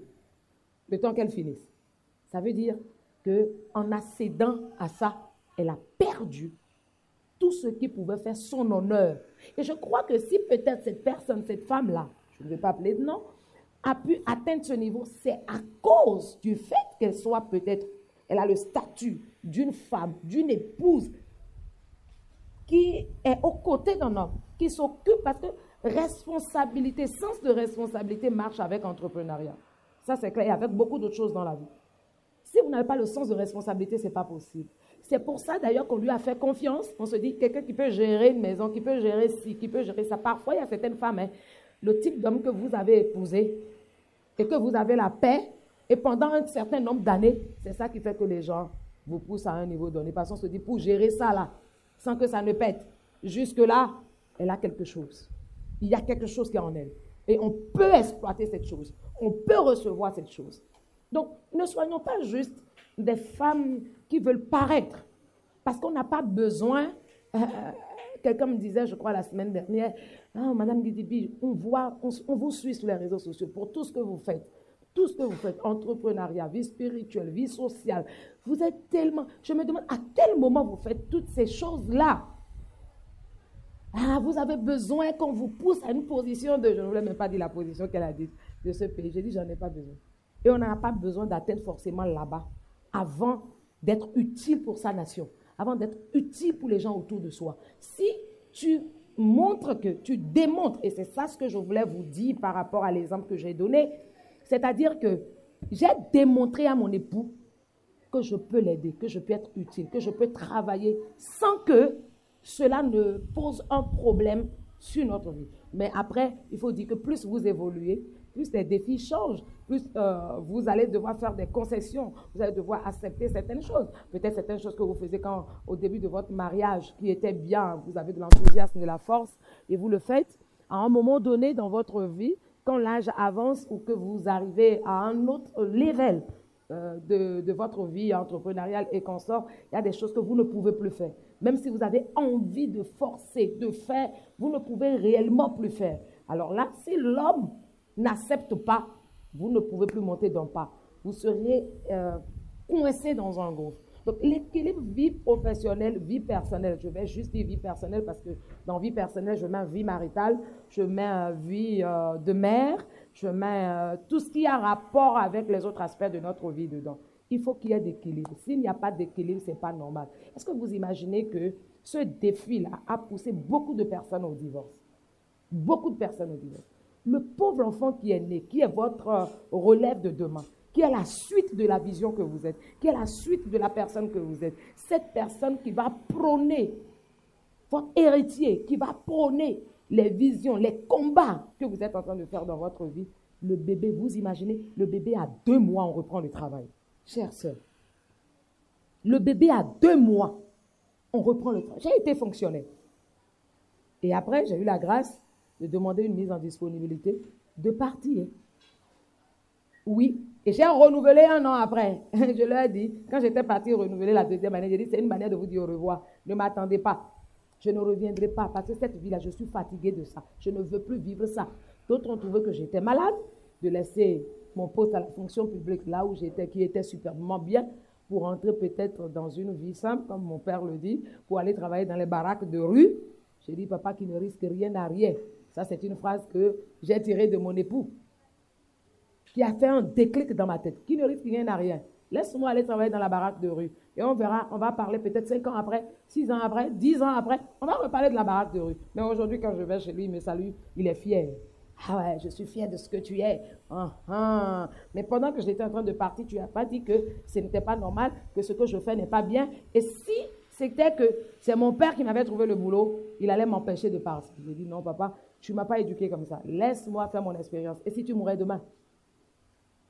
le temps qu'elle finisse. Ça veut dire qu'en accédant à ça, elle a perdu tout ce qui pouvait faire son honneur. Et je crois que si peut-être cette personne, cette femme-là, je ne vais pas appeler de nom, a pu atteindre ce niveau, c'est à cause du fait qu'elle soit peut-être, elle a le statut d'une femme, d'une épouse qui est aux côtés d'un homme, qui s'occupe parce que responsabilité, sens de responsabilité marche avec entrepreneuriat. Ça, c'est clair, et avec beaucoup d'autres choses dans la vie. Si vous n'avez pas le sens de responsabilité, ce n'est pas possible. C'est pour ça, d'ailleurs, qu'on lui a fait confiance. On se dit, quelqu'un qui peut gérer une maison, qui peut gérer ci, qui peut gérer ça. Parfois, il y a certaines femmes, hein, le type d'homme que vous avez épousé et que vous avez la paix, et pendant un certain nombre d'années, c'est ça qui fait que les gens vous poussent à un niveau donné. Parce qu'on se dit, pour gérer ça, là, sans que ça ne pète, jusque-là, elle a quelque chose. Il y a quelque chose qui est en elle. Et on peut exploiter cette chose. On peut recevoir cette chose. Donc, ne soyons pas juste des femmes qui veulent paraître. Parce qu'on n'a pas besoin... quelqu'un me disait, je crois, la semaine dernière, « Ah, Madame Guidibi, on vous suit sur les réseaux sociaux pour tout ce que vous faites. Tout ce que vous faites, entrepreneuriat, vie spirituelle, vie sociale. Vous êtes tellement... Je me demande, à quel moment vous faites toutes ces choses-là? Ah, vous avez besoin qu'on vous pousse à une position de... Je ne voulais même pas dire la position qu'elle a dit de ce pays. J'ai dit, j'en ai pas besoin. Et on n'a pas besoin d'atteindre forcément là-bas avant d'être utile pour sa nation, avant d'être utile pour les gens autour de soi. Si tu montres que tu démontres, et c'est ça ce que je voulais vous dire par rapport à l'exemple que j'ai donné, c'est-à-dire que j'ai démontré à mon époux que je peux l'aider, que je peux être utile, que je peux travailler sans que cela ne pose un problème sur notre vie. Mais après, il faut dire que plus vous évoluez, plus les défis changent, plus vous allez devoir faire des concessions, vous allez devoir accepter certaines choses. Peut-être certaines choses que vous faisiez au début de votre mariage, qui étaient bien, vous avez de l'enthousiasme, de la force, et vous le faites à un moment donné dans votre vie, quand l'âge avance ou que vous arrivez à un autre level de votre vie entrepreneuriale et consorts, il y a des choses que vous ne pouvez plus faire. Même si vous avez envie de forcer, de faire, vous ne pouvez réellement plus faire. Alors là, si l'homme n'accepte pas, vous ne pouvez plus monter d'un pas. Vous seriez coincé dans un gouffre. Donc, l'équilibre vie professionnelle, vie personnelle, je vais juste dire vie personnelle parce que dans vie personnelle, je mets vie maritale, je mets vie de mère, je mets tout ce qui a rapport avec les autres aspects de notre vie dedans. Il faut qu'il y ait d'équilibre. S'il n'y a pas d'équilibre, ce n'est pas normal. Est-ce que vous imaginez que ce défi-là a poussé beaucoup de personnes au divorce? Beaucoup de personnes au divorce. Le pauvre enfant qui est né, qui est votre relève de demain, qui est la suite de la vision que vous êtes, qui est la suite de la personne que vous êtes, cette personne qui va prôner, votre héritier, qui va prôner les visions, les combats que vous êtes en train de faire dans votre vie, le bébé, vous imaginez, le bébé à 2 mois, on reprend le travail. Chère sœur, le bébé à 2 mois, on reprend le travail. J'ai été fonctionnaire. Et après, j'ai eu la grâce de demander une mise en disponibilité, de partir. Oui. Et j'ai renouvelé 1 an après. Je leur ai dit, quand j'étais partie renouveler la 2e année, j'ai dit, c'est une manière de vous dire au revoir. Ne m'attendez pas. Je ne reviendrai pas parce que cette vie-là, je suis fatiguée de ça. Je ne veux plus vivre ça. D'autres ont trouvé que j'étais malade, de laisser mon poste à la fonction publique là où j'étais, qui était superbement bien, pour entrer peut-être dans une vie simple, comme mon père le dit, pour aller travailler dans les baraques de rue. J'ai dit, papa, qui ne risque rien n'a rien. Ça, c'est une phrase que j'ai tirée de mon époux, qui a fait un déclic dans ma tête. Qui ne risque rien n'a rien. Laisse-moi aller travailler dans la baraque de rue. Et on verra, on va parler peut-être 5 ans après, 6 ans après, 10 ans après. On va reparler de la baraque de rue. Mais aujourd'hui, quand je vais chez lui, il me salue, il est fier. Ah ouais, je suis fier de ce que tu es. Mais pendant que j'étais en train de partir, tu n'as pas dit que ce n'était pas normal, que ce que je fais n'est pas bien. Et si c'était que c'est mon père qui m'avait trouvé le boulot, il allait m'empêcher de partir. J'ai dit, non papa, tu ne m'as pas éduqué comme ça. Laisse-moi faire mon expérience. Et si tu mourrais demain,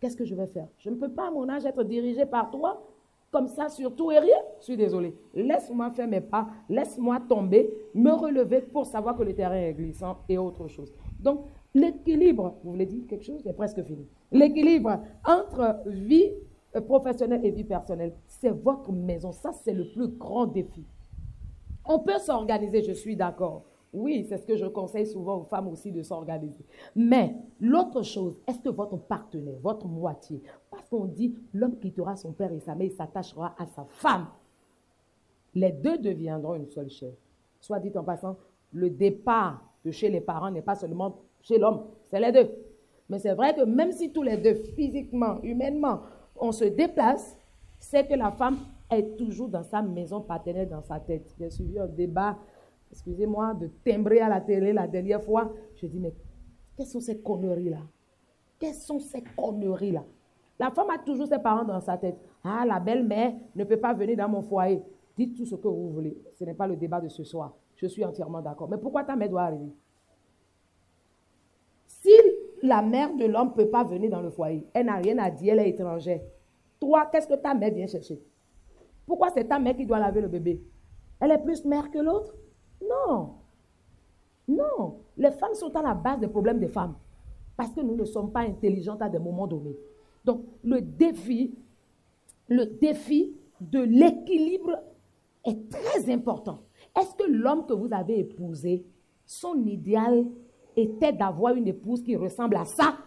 qu'est-ce que je vais faire? Je ne peux pas à mon âge être dirigé par toi, comme ça, sur tout et rien. Je suis désolée. Laisse-moi faire mes pas, laisse-moi tomber, me relever pour savoir que le terrain est glissant et autre chose. Donc, l'équilibre, vous voulez dire quelque chose? C'est presque fini. L'équilibre entre vie professionnelle et vie personnelle, c'est votre maison. Ça, c'est le plus grand défi. On peut s'organiser, je suis d'accord. Oui, c'est ce que je conseille souvent aux femmes aussi, de s'organiser. Mais l'autre chose, est-ce que votre partenaire, votre moitié, parce qu'on dit l'homme quittera son père et sa mère, il s'attachera à sa femme. Les deux deviendront une seule chair. Soit dit en passant, le départ de chez les parents n'est pas seulement chez l'homme, c'est les deux. Mais c'est vrai que même si tous les deux, physiquement, humainement, on se déplace, c'est que la femme est toujours dans sa maison paternelle, dans sa tête. J'ai suivi un débat, excusez-moi, de timbrer à la télé la dernière fois. Je dis, mais quelles sont ces conneries-là? Quelles sont ces conneries-là? La femme a toujours ses parents dans sa tête. Ah, la belle-mère ne peut pas venir dans mon foyer. Dites tout ce que vous voulez. Ce n'est pas le débat de ce soir. Je suis entièrement d'accord. Mais pourquoi ta mère doit arriver? Si la mère de l'homme ne peut pas venir dans le foyer, elle n'a rien à dire, elle est étrangère. Toi, qu'est-ce que ta mère vient chercher? Pourquoi c'est ta mère qui doit laver le bébé? Elle est plus mère que l'autre? Non. Non. Les femmes sont à la base des problèmes des femmes. Parce que nous ne sommes pas intelligentes à des moments donnés. Donc, le défi de l'équilibre est très important. Est-ce que l'homme que vous avez épousé, son idéal était d'avoir une épouse qui ressemble à ça?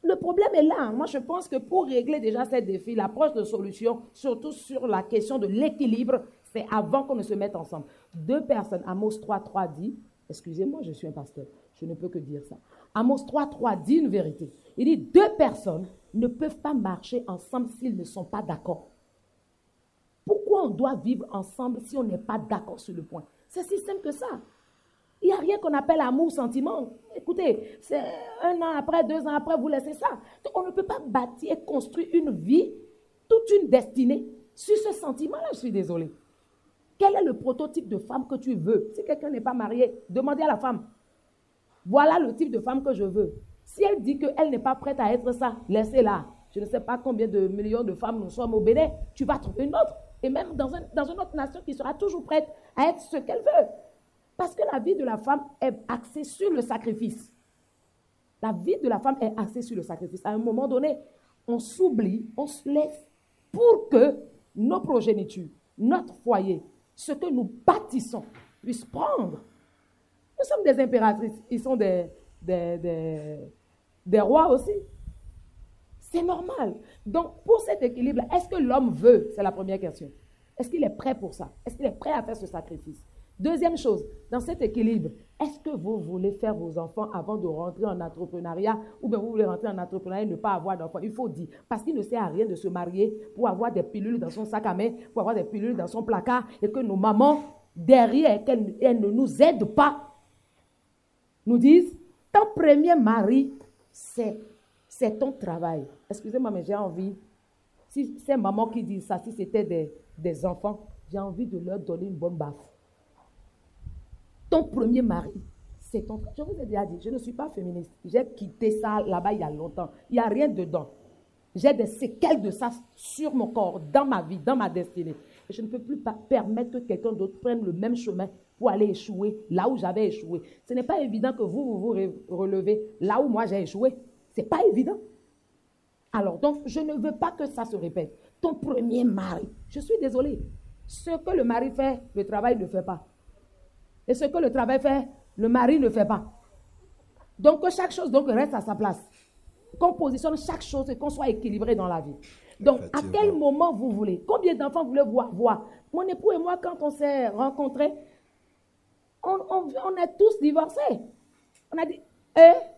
Le problème est là. Moi, je pense que pour régler déjà ces défis, l'approche de solution, surtout sur la question de l'équilibre, c'est avant qu'on ne se mette ensemble. 2 personnes, Amos 3.3 dit, excusez-moi, je suis un pasteur, je ne peux que dire ça. Amos 3.3 dit une vérité. Il dit, 2 personnes ne peuvent pas marcher ensemble s'ils ne sont pas d'accord. Pourquoi on doit vivre ensemble si on n'est pas d'accord sur le point? C'est si simple que ça. Il n'y a rien qu'on appelle amour, sentiment. Écoutez, c'est 1 an après, 2 ans après, vous laissez ça. Donc, on ne peut pas bâtir et construire une vie, toute une destinée, sur ce sentiment-là, je suis désolée. Quel est le prototype de femme que tu veux? Si quelqu'un n'est pas marié, demandez à la femme. Voilà le type de femme que je veux. Si elle dit qu'elle n'est pas prête à être ça, laissez-la. Je ne sais pas combien de millions de femmes nous sommes au Bénin. Tu vas trouver une autre. Et même dans une autre nation qui sera toujours prête à être ce qu'elle veut. Parce que la vie de la femme est axée sur le sacrifice. La vie de la femme est axée sur le sacrifice. À un moment donné, on s'oublie, on se laisse pour que nos progénitures, notre foyer, ce que nous bâtissons, puissent prendre. Nous sommes des impératrices. Ils sont des rois aussi. C'est normal. Donc, pour cet équilibre, est-ce que l'homme veut? C'est la première question. Est-ce qu'il est prêt pour ça? Est-ce qu'il est prêt à faire ce sacrifice? Deuxième chose, dans cet équilibre, est-ce que vous voulez faire vos enfants avant de rentrer en entrepreneuriat ou bien vous voulez rentrer en entrepreneuriat et ne pas avoir d'enfants? Il faut dire, parce qu'il ne sert à rien de se marier pour avoir des pilules dans son sac à main, pour avoir des pilules dans son placard et que nos mamans, derrière, qu'elles ne nous aident pas, nous disent, ton premier mari, c'est ton travail. Excusez-moi, mais j'ai envie, si c'est maman qui dit ça, si c'était des enfants, j'ai envie de leur donner une bonne baffe. Ton premier mari, c'est ton... Je vous ai déjà dit, je ne suis pas féministe. J'ai quitté ça là-bas il y a longtemps. Il n'y a rien dedans. J'ai des séquelles de ça sur mon corps, dans ma vie, dans ma destinée. Et je ne peux plus permettre que quelqu'un d'autre prenne le même chemin pour aller échouer là où j'avais échoué. Ce n'est pas évident que vous relevez là où moi j'ai échoué. Ce n'est pas évident. Alors donc, je ne veux pas que ça se répète. Ton premier mari, je suis désolée. Ce que le mari fait, le travail ne fait pas. Et ce que le travail fait, le mari ne fait pas. Donc, que chaque chose reste à sa place. Qu'on positionne chaque chose et qu'on soit équilibré dans la vie. Donc, à quel moment vous voulez? Combien d'enfants vous voulez voir? Mon époux et moi, quand on s'est rencontrés, on est tous divorcés. On a dit,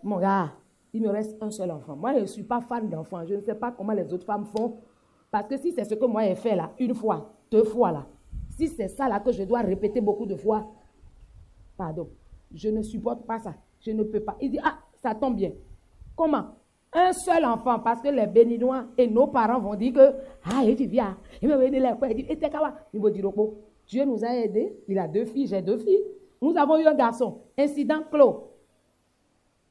mon gars, il me reste un seul enfant. Moi, je ne suis pas fan d'enfants. Je ne sais pas comment les autres femmes font. Parce que si c'est ce que moi j'ai fait là, une fois, deux fois là, si c'est ça là que je dois répéter beaucoup de fois, pardon, je ne supporte pas ça. Je ne peux pas. Il dit, ça tombe bien. Comment? Un seul enfant, parce que les Béninois et nos parents vont dire que, Dieu nous a aidés. Il a 2 filles, j'ai 2 filles. Nous avons eu un garçon. Incident clos.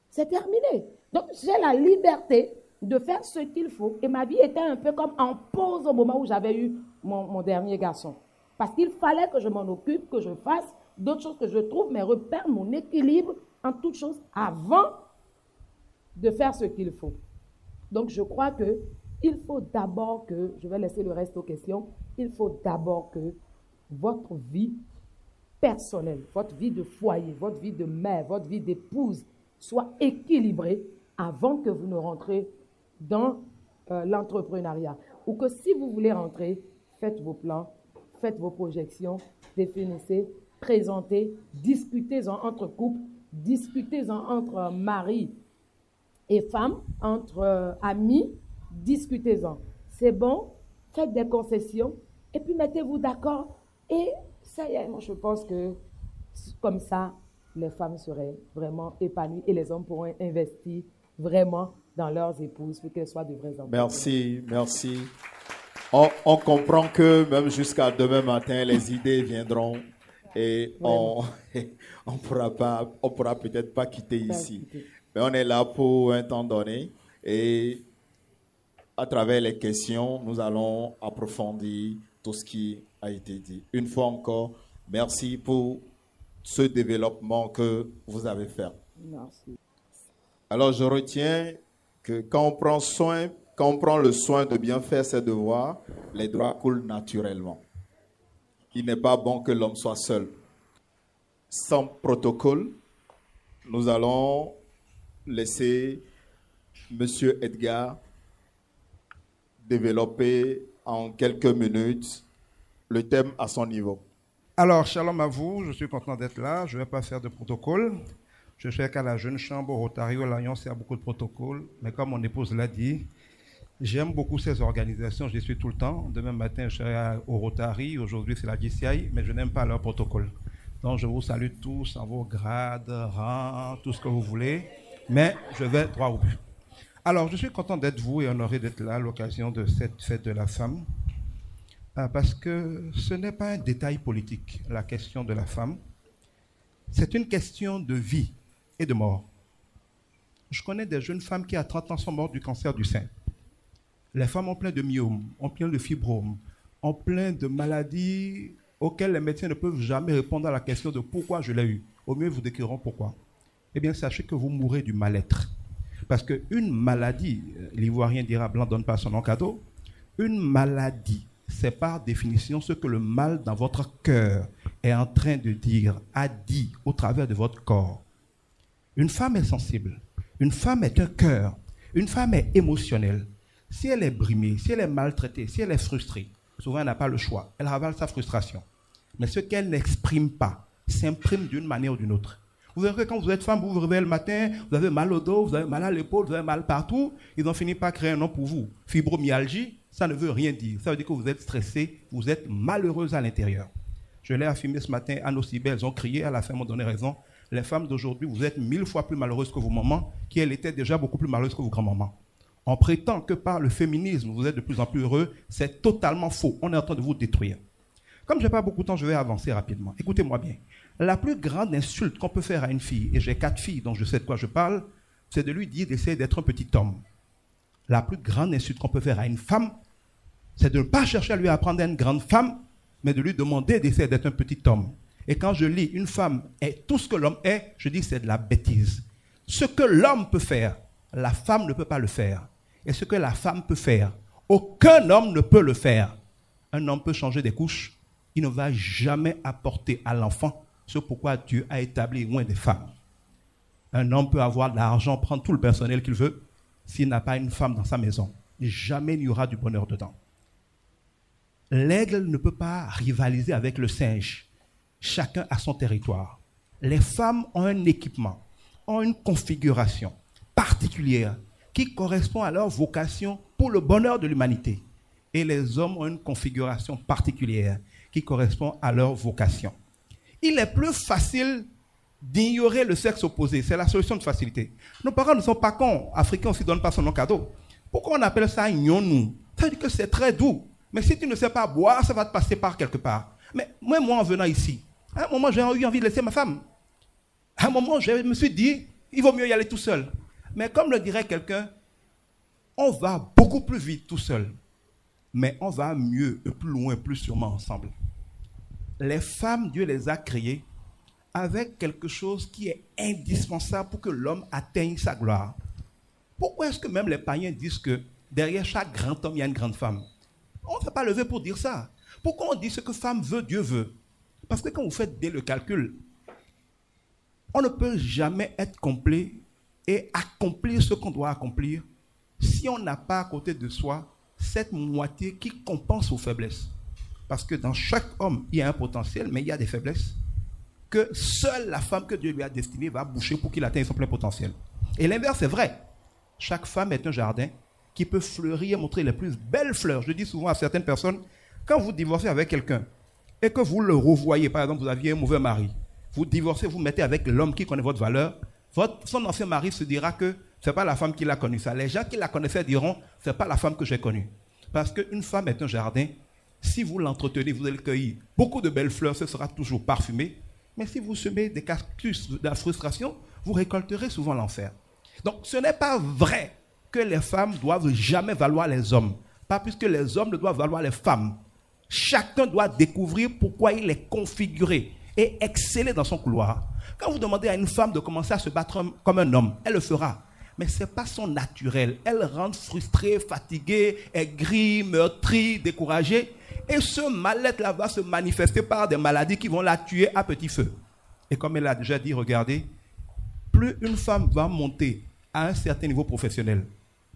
C'est terminé. Donc, j'ai la liberté de faire ce qu'il faut. Et ma vie était un peu comme en pause au moment où j'avais eu mon dernier garçon. Parce qu'il fallait que je m'en occupe, que je fasse d'autres choses, que je trouve mes repères, mon équilibre en toutes choses avant de faire ce qu'il faut. Donc, je crois qu'il faut d'abord que, je vais laisser le reste aux questions, il faut d'abord que votre vie personnelle, votre vie de foyer, votre vie de mère, votre vie d'épouse soit équilibrée avant que vous ne rentrez dans l'entrepreneuriat. Ou que si vous voulez rentrer, faites vos plans, faites vos projections, définissez, présentez, discutez-en entre couples, discutez-en entre mari et femme, entre amis, discutez-en. C'est bon, faites des concessions et puis mettez-vous d'accord et ça y est, moi je pense que comme ça, les femmes seraient vraiment épanouies et les hommes pourront investir vraiment dans leurs épouses pour qu'elles soient de vrais hommes. Merci, merci. On comprend que même jusqu'à demain matin, les idées viendront et on pourra peut-être pas quitter ici. Mais on est là pour un temps donné et à travers les questions, nous allons approfondir tout ce qui a été dit. Une fois encore, merci pour ce développement que vous avez fait. Merci. Alors, je retiens que quand on prend le soin de bien faire ses devoirs, les droits coulent naturellement. Il n'est pas bon que l'homme soit seul. Sans protocole, nous allons laisser M. Edgar développer en quelques minutes le thème à son niveau. Alors, shalom à vous, je suis content d'être là. Je ne vais pas faire de protocole. Je sais qu'à la Jeune Chambre, au Rotary, à l'Alliance, il y a beaucoup de protocoles. Mais comme mon épouse l'a dit, j'aime beaucoup ces organisations, je les suis tout le temps. Demain matin, je serai au Rotary. Aujourd'hui, c'est la GCI, mais je n'aime pas leur protocole. Donc, je vous salue tous en vos grades, rangs, tout ce que vous voulez. Mais je vais droit au but. Alors, je suis content d'être vous et honoré d'être là à l'occasion de cette fête de la femme. Parce que ce n'est pas un détail politique, la question de la femme. C'est une question de vie et de mort. Je connais des jeunes femmes qui, à 30 ans, sont mortes du cancer du sein. Les femmes ont plein de myomes, ont plein de fibromes, ont plein de maladies auxquelles les médecins ne peuvent jamais répondre à la question de pourquoi je l'ai eu. Au mieux, vous décriront pourquoi. Eh bien, sachez que vous mourrez du mal-être. Parce qu'une maladie, l'Ivoirien dira blanc donne pas son nom cadeau, une maladie, c'est par définition ce que le mal dans votre cœur est en train de dire, a dit au travers de votre corps. Une femme est sensible, une femme est un cœur, une femme est émotionnelle. Si elle est brimée, si elle est maltraitée, si elle est frustrée, souvent elle n'a pas le choix. Elle ravale sa frustration. Mais ce qu'elle n'exprime pas s'imprime d'une manière ou d'une autre. Vous verrez que quand vous êtes femme, vous vous réveillez le matin, vous avez mal au dos, vous avez mal à l'épaule, vous avez mal partout, ils ont fini par créer un nom pour vous. Fibromyalgie, ça ne veut rien dire. Ça veut dire que vous êtes stressé, vous êtes malheureuse à l'intérieur. Je l'ai affirmé ce matin à nos cibelles, elles ont crié, à la fin m'ont donné raison. Les femmes d'aujourd'hui, vous êtes 1000 fois plus malheureuses que vos mamans, qui elles étaient déjà beaucoup plus malheureuses que vos grands-mamans. On prétend que par le féminisme, vous êtes de plus en plus heureux, c'est totalement faux. On est en train de vous détruire. Comme je n'ai pas beaucoup de temps, je vais avancer rapidement. Écoutez-moi bien. La plus grande insulte qu'on peut faire à une fille, et j'ai 4 filles donc je sais de quoi je parle, c'est de lui dire d'essayer d'être un petit homme. La plus grande insulte qu'on peut faire à une femme, c'est de ne pas chercher à lui apprendre à être une grande femme, mais de lui demander d'essayer d'être un petit homme. Et quand je lis une femme est tout ce que l'homme est, je dis que c'est de la bêtise. Ce que l'homme peut faire, la femme ne peut pas le faire. Et ce que la femme peut faire, aucun homme ne peut le faire. Un homme peut changer des couches, il ne va jamais apporter à l'enfant ce pourquoi Dieu a établi loin des femmes. Un homme peut avoir de l'argent, prendre tout le personnel qu'il veut, s'il n'a pas une femme dans sa maison. Jamais il n'y aura du bonheur dedans. L'aigle ne peut pas rivaliser avec le singe. Chacun a son territoire. Les femmes ont un équipement, ont une configuration particulière qui correspond à leur vocation pour le bonheur de l'humanité. Et les hommes ont une configuration particulière qui correspond à leur vocation. Il est plus facile d'ignorer le sexe opposé. C'est la solution de facilité. Nos parents ne sont pas cons. Africains aussi ne donnent pas son nom cadeau. Pourquoi on appelle ça gnonou? Ça veut dire que c'est très doux. Mais si tu ne sais pas boire, ça va te passer par quelque part. Mais moi, en venant ici, à un moment, j'ai eu envie de laisser ma femme. À un moment, je me suis dit, il vaut mieux y aller tout seul. Mais comme le dirait quelqu'un, on va beaucoup plus vite tout seul. Mais on va mieux et plus loin, plus sûrement ensemble. Les femmes, Dieu les a créées avec quelque chose qui est indispensable pour que l'homme atteigne sa gloire. Pourquoi est-ce que même les païens disent que derrière chaque grand homme, il y a une grande femme? On ne s'est pas levé pour dire ça. Pourquoi on dit ce que femme veut, Dieu veut? Parce que quand vous faites dès le calcul, on ne peut jamais être complet et accomplir ce qu'on doit accomplir si on n'a pas à côté de soi cette moitié qui compense aux faiblesses. Parce que dans chaque homme, il y a un potentiel, mais il y a des faiblesses que seule la femme que Dieu lui a destinée va boucher pour qu'il atteigne son plein potentiel. Et l'inverse est vrai. Chaque femme est un jardin qui peut fleurir, montrer les plus belles fleurs. Je dis souvent à certaines personnes, quand vous divorcez avec quelqu'un et que vous le revoyez, par exemple, vous aviez un mauvais mari, vous divorcez, vous mettez avec l'homme qui connaît votre valeur, son ancien mari se dira que ce n'est pas la femme qui l'a connue. Ça. Les gens qui la connaissaient diront, ce n'est pas la femme que j'ai connue. Parce qu'une femme est un jardin. Si vous l'entretenez, vous allez cueillir beaucoup de belles fleurs, ce sera toujours parfumé. Mais si vous semez des cactus de la frustration, vous récolterez souvent l'enfer. Donc ce n'est pas vrai que les femmes doivent jamais valoir les hommes. Pas plus que les hommes ne doivent valoir les femmes. Chacun doit découvrir pourquoi il est configuré et exceller dans son couloir. Quand vous demandez à une femme de commencer à se battre comme un homme, elle le fera. Mais ce n'est pas son naturel. Elle rentre frustrée, fatiguée, aigrie, meurtrie, découragée. Et ce mal-être-là va se manifester par des maladies qui vont la tuer à petit feu. Et comme elle a déjà dit, regardez, plus une femme va monter à un certain niveau professionnel,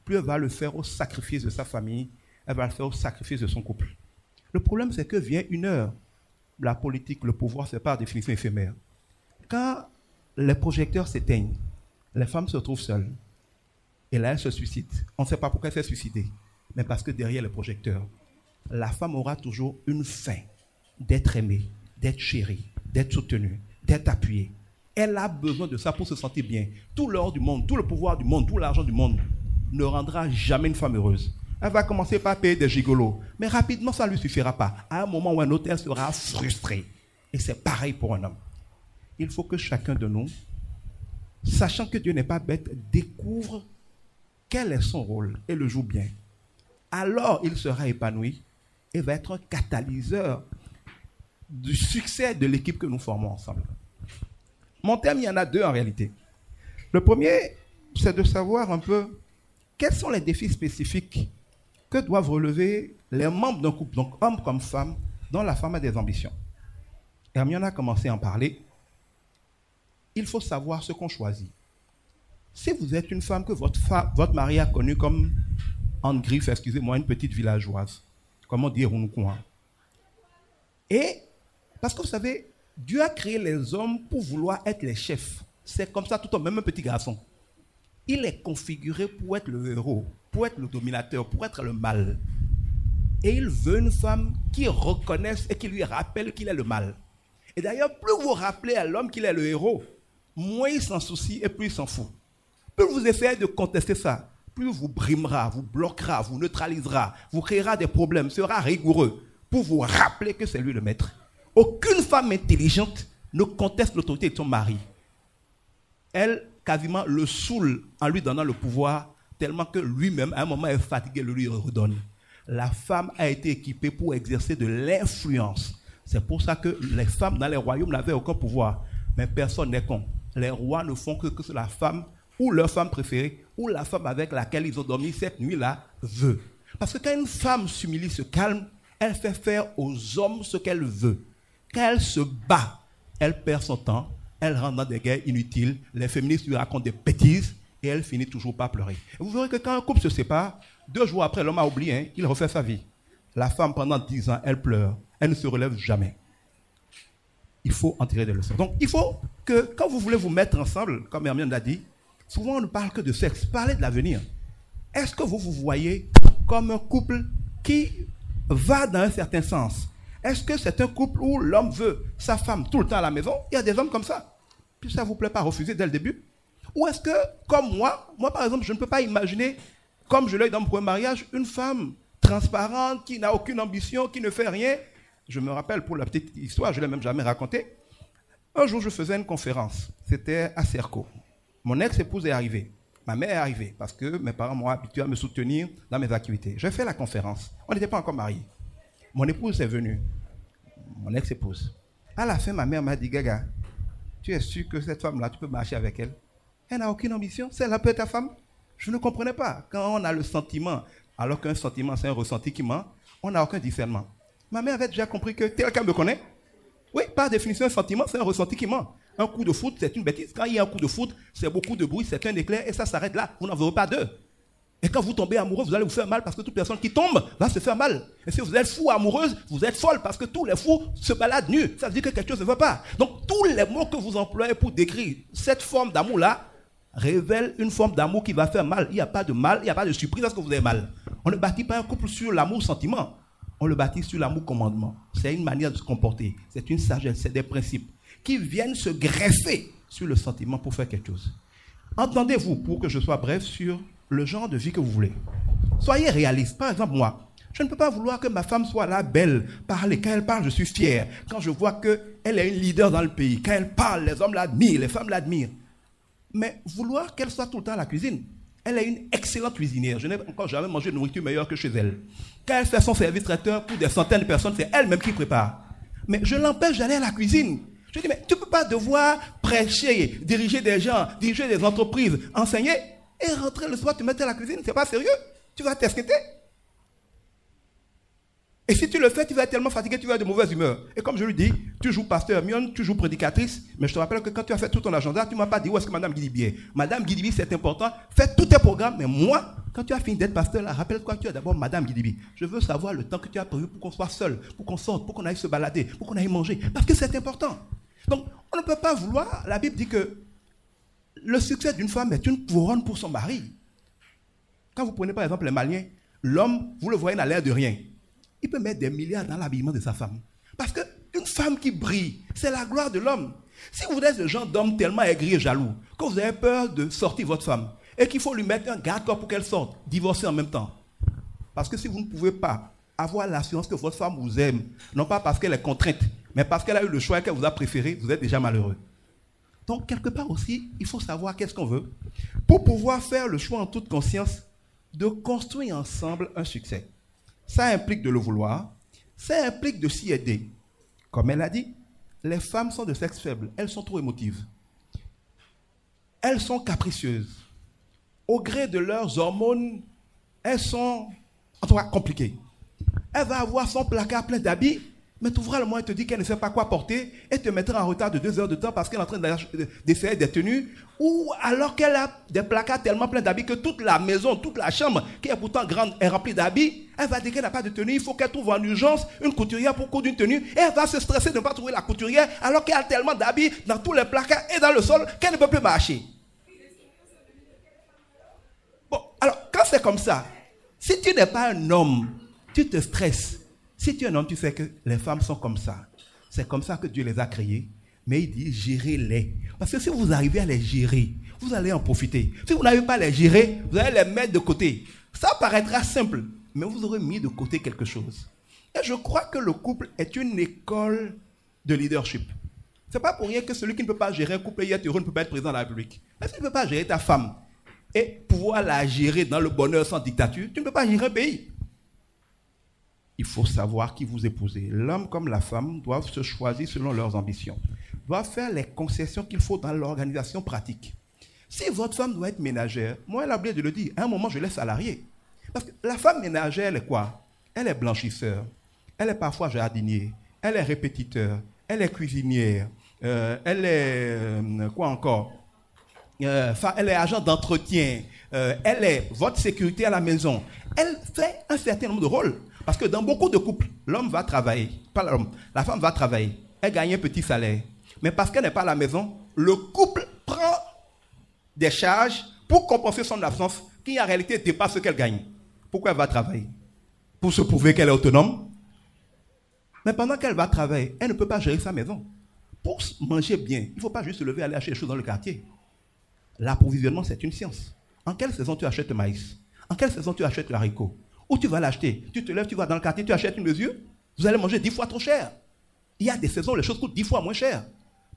plus elle va le faire au sacrifice de sa famille, elle va le faire au sacrifice de son couple. Le problème, c'est que vient une heure. La politique, le pouvoir, c'est par définition éphémère. Quand les projecteurs s'éteignent, les femmes se retrouvent seules. Et là, elles se suicident. On ne sait pas pourquoi elle s'est suicidée, mais parce que derrière les projecteurs, la femme aura toujours une faim d'être aimée, d'être chérie, d'être soutenue, d'être appuyée. Elle a besoin de ça pour se sentir bien. Tout l'or du monde, tout le pouvoir du monde, tout l'argent du monde ne rendra jamais une femme heureuse. Elle va commencer par payer des gigolos, mais rapidement, ça ne lui suffira pas. À un moment ou à un autre, elle sera frustrée. Et c'est pareil pour un homme. Il faut que chacun de nous, sachant que Dieu n'est pas bête, découvre quel est son rôle et le joue bien. Alors, il sera épanoui et va être un catalyseur du succès de l'équipe que nous formons ensemble. Mon thème, il y en a deux en réalité. Le premier, c'est de savoir un peu quels sont les défis spécifiques que doivent relever les membres d'un couple, donc homme comme femme, dont la femme a des ambitions. Hermione a commencé à en parler. Il faut savoir ce qu'on choisit. Si vous êtes une femme que votre mari a connue comme en griffe, excusez-moi, une petite villageoise. Comment dire Runukouan. Et, parce que vous savez, Dieu a créé les hommes pour vouloir être les chefs. C'est comme ça tout le temps, même un petit garçon. Il est configuré pour être le héros, pour être le dominateur, pour être le mal. Et il veut une femme qui reconnaisse et qui lui rappelle qu'il est le mal. Et d'ailleurs, plus vous rappelez à l'homme qu'il est le héros, moins il s'en soucie et plus il s'en fout. Plus vous essayez de contester ça, plus vous brimera, vous bloquera, vous neutralisera, vous créera des problèmes, sera rigoureux pour vous rappeler que c'est lui le maître. Aucune femme intelligente ne conteste l'autorité de son mari. Elle, quasiment, le saoule en lui donnant le pouvoir, tellement que lui-même, à un moment, est fatigué, le lui redonne. La femme a été équipée pour exercer de l'influence. C'est pour ça que les femmes dans les royaumes n'avaient aucun pouvoir. Mais personne n'est con. Les rois ne font que ce que la femme, ou leur femme préférée, ou la femme avec laquelle ils ont dormi cette nuit-là, veut. Parce que quand une femme s'humilie, se calme, elle fait faire aux hommes ce qu'elle veut. Quand elle se bat, elle perd son temps, elle rentre dans des guerres inutiles, les féministes lui racontent des bêtises, et elle finit toujours par pleurer. Et vous verrez que quand un couple se sépare, 2 jours après, l'homme a oublié, il refait sa vie. La femme, pendant 10 ans, elle pleure. Elle ne se relève jamais. Il faut en tirer des leçons. Donc, il faut que, quand vous voulez vous mettre ensemble, comme Hermione l'a dit, souvent on ne parle que de sexe. Parlez de l'avenir. Est-ce que vous vous voyez comme un couple qui va dans un certain sens? Est-ce que c'est un couple où l'homme veut sa femme tout le temps à la maison? Il y a des hommes comme ça. Puis ça ne vous plaît pas refuser dès le début? Ou est-ce que, comme moi par exemple, je ne peux pas imaginer, comme je l'ai eu dans mon premier mariage, une femme transparente, qui n'a aucune ambition, qui ne fait rien. Je me rappelle, pour la petite histoire, je ne l'ai même jamais racontée. Un jour, je faisais une conférence. C'était à Cerco. Mon ex-épouse est arrivée. Ma mère est arrivée parce que mes parents m'ont habitué à me soutenir dans mes activités. J'ai fait la conférence. On n'était pas encore mariés. Mon épouse est venue. Mon ex-épouse. À la fin, ma mère m'a dit, Gaga, tu es sûr que cette femme-là, tu peux marcher avec elle? Elle n'a aucune ambition. Celle-là peut être ta femme? Je ne comprenais pas. Quand on a le sentiment, alors qu'un sentiment, c'est un ressenti qui ment, on n'a aucun discernement. Ma mère avait déjà compris que quelqu'un me connaît. Oui, par définition, un sentiment, c'est un ressenti qui ment. Un coup de foot, c'est une bêtise. Quand il y a un coup de foot, c'est beaucoup de bruit, c'est un éclair, et ça s'arrête là. Vous n'en verrez pas 2. Et quand vous tombez amoureux, vous allez vous faire mal parce que toute personne qui tombe va se faire mal. Et si vous êtes fou amoureuse, vous êtes folle parce que tous les fous se baladent nus. Ça veut dire que quelque chose ne va pas. Donc, tous les mots que vous employez pour décrire cette forme d'amour-là révèlent une forme d'amour qui va faire mal. Il n'y a pas de mal, il n'y a pas de surprise parce que vous avez mal. On ne bâtit pas un couple sur l'amour-sentiment. On le bâtit sur l'amour-commandement. C'est une manière de se comporter. C'est une sagesse, c'est des principes qui viennent se greffer sur le sentiment pour faire quelque chose. Entendez-vous, pour que je sois bref, sur le genre de vie que vous voulez. Soyez réaliste. Par exemple, moi, je ne peux pas vouloir que ma femme soit là, belle, parler. Quand elle parle, je suis fier. Quand je vois qu'elle est une leader dans le pays, quand elle parle, les hommes l'admirent, les femmes l'admirent. Mais vouloir qu'elle soit tout le temps à la cuisine. Elle est une excellente cuisinière. Je n'ai encore jamais mangé de nourriture meilleure que chez elle. Quand elle fait son service traiteur pour des centaines de personnes, c'est elle-même qui prépare. Mais je l'empêche d'aller à la cuisine. Je dis, mais tu ne peux pas devoir prêcher, diriger des gens, diriger des entreprises, enseigner, et rentrer le soir, te mettre à la cuisine. C'est pas sérieux. Tu vas t'esquinter. Et si tu le fais, tu vas être tellement fatigué, tu vas être de mauvaise humeur. Et comme je lui dis, tu joues pasteur Hermione, tu joues prédicatrice, mais je te rappelle que quand tu as fait tout ton agenda, tu ne m'as pas dit où est-ce que Madame Guidibi est. Madame Guidibi, c'est important. Fais tous tes programmes, mais moi, quand tu as fini d'être pasteur, là, rappelle-toi que tu as d'abord Madame Guidibi. Je veux savoir le temps que tu as prévu pour qu'on soit seul, pour qu'on sorte, pour qu'on aille se balader, pour qu'on aille manger. Parce que c'est important. Donc, on ne peut pas vouloir. La Bible dit que le succès d'une femme est une couronne pour son mari. Quand vous prenez par exemple les Maliens, l'homme, vous le voyez, n'a l'air de rien. Il peut mettre des milliards dans l'habillement de sa femme. Parce qu'une femme qui brille, c'est la gloire de l'homme. Si vous êtes le genre d'homme tellement aigri et jaloux, que vous avez peur de sortir votre femme, et qu'il faut lui mettre un garde-corps pour qu'elle sorte, divorcer en même temps. Parce que si vous ne pouvez pas avoir l'assurance que votre femme vous aime, non pas parce qu'elle est contrainte, mais parce qu'elle a eu le choix et qu'elle vous a préféré, vous êtes déjà malheureux. Donc, quelque part aussi, il faut savoir qu'est-ce qu'on veut pour pouvoir faire le choix en toute conscience de construire ensemble un succès. Ça implique de le vouloir, ça implique de s'y aider. Comme elle a dit, les femmes sont de sexe faible, elles sont trop émotives. Elles sont capricieuses. Au gré de leurs hormones, elles sont, en tout cas, compliquées. Elle va avoir son placard plein d'habits, Mais tu ouvras le mois et te dit qu'elle ne sait pas quoi porter et te mettra en retard de 2 heures de temps parce qu'elle est en train d'essayer des tenues, ou alors qu'elle a des placards tellement pleins d'habits que toute la maison, toute la chambre, qui est pourtant grande, est remplie d'habits. Elle va dire qu'elle n'a pas de tenue, il faut qu'elle trouve en urgence une couturière pour coudre une tenue et elle va se stresser de ne pas trouver la couturière alors qu'elle a tellement d'habits dans tous les placards et dans le sol qu'elle ne peut plus marcher. Bon, alors quand c'est comme ça, si tu n'es pas un homme, tu te stresses. Si tu es un homme, tu sais que les femmes sont comme ça. C'est comme ça que Dieu les a créées. Mais il dit, gérez-les. Parce que si vous arrivez à les gérer, vous allez en profiter. Si vous n'arrivez pas à les gérer, vous allez les mettre de côté. Ça paraîtra simple, mais vous aurez mis de côté quelque chose. Et je crois que le couple est une école de leadership. Ce n'est pas pour rien que celui qui ne peut pas gérer un couple et être heureux ne peut pas être président de la République. Mais si tu ne peux pas gérer ta femme et pouvoir la gérer dans le bonheur sans dictature, tu ne peux pas gérer un pays. Il faut savoir qui vous épousez. L'homme comme la femme doivent se choisir selon leurs ambitions. Doivent faire les concessions qu'il faut dans l'organisation pratique. Si votre femme doit être ménagère, moi elle a oublié de le dire, à un moment je l'ai salariée. Parce que la femme ménagère, elle est quoi? Elle est blanchisseur, elle est parfois jardinier, elle est répétiteur, elle est cuisinière, elle est quoi encore? Elle est agent d'entretien, elle est votre sécurité à la maison. Elle fait un certain nombre de rôles. Parce que dans beaucoup de couples, l'homme va travailler, pas l'homme, la femme va travailler, elle gagne un petit salaire. Mais parce qu'elle n'est pas à la maison, le couple prend des charges pour compenser son absence qui en réalité dépasse ce qu'elle gagne. Pourquoi elle va travailler? Pour se prouver qu'elle est autonome. Mais pendant qu'elle va travailler, elle ne peut pas gérer sa maison. Pour manger bien, il ne faut pas juste se lever et aller acheter des choses dans le quartier. L'approvisionnement, c'est une science. En quelle saison tu achètes le maïs? En quelle saison tu achètes le haricot? Où tu vas l'acheter? Tu te lèves, tu vas dans le quartier, tu achètes une mesure, vous allez manger 10 fois trop cher. Il y a des saisons où les choses coûtent 10 fois moins cher.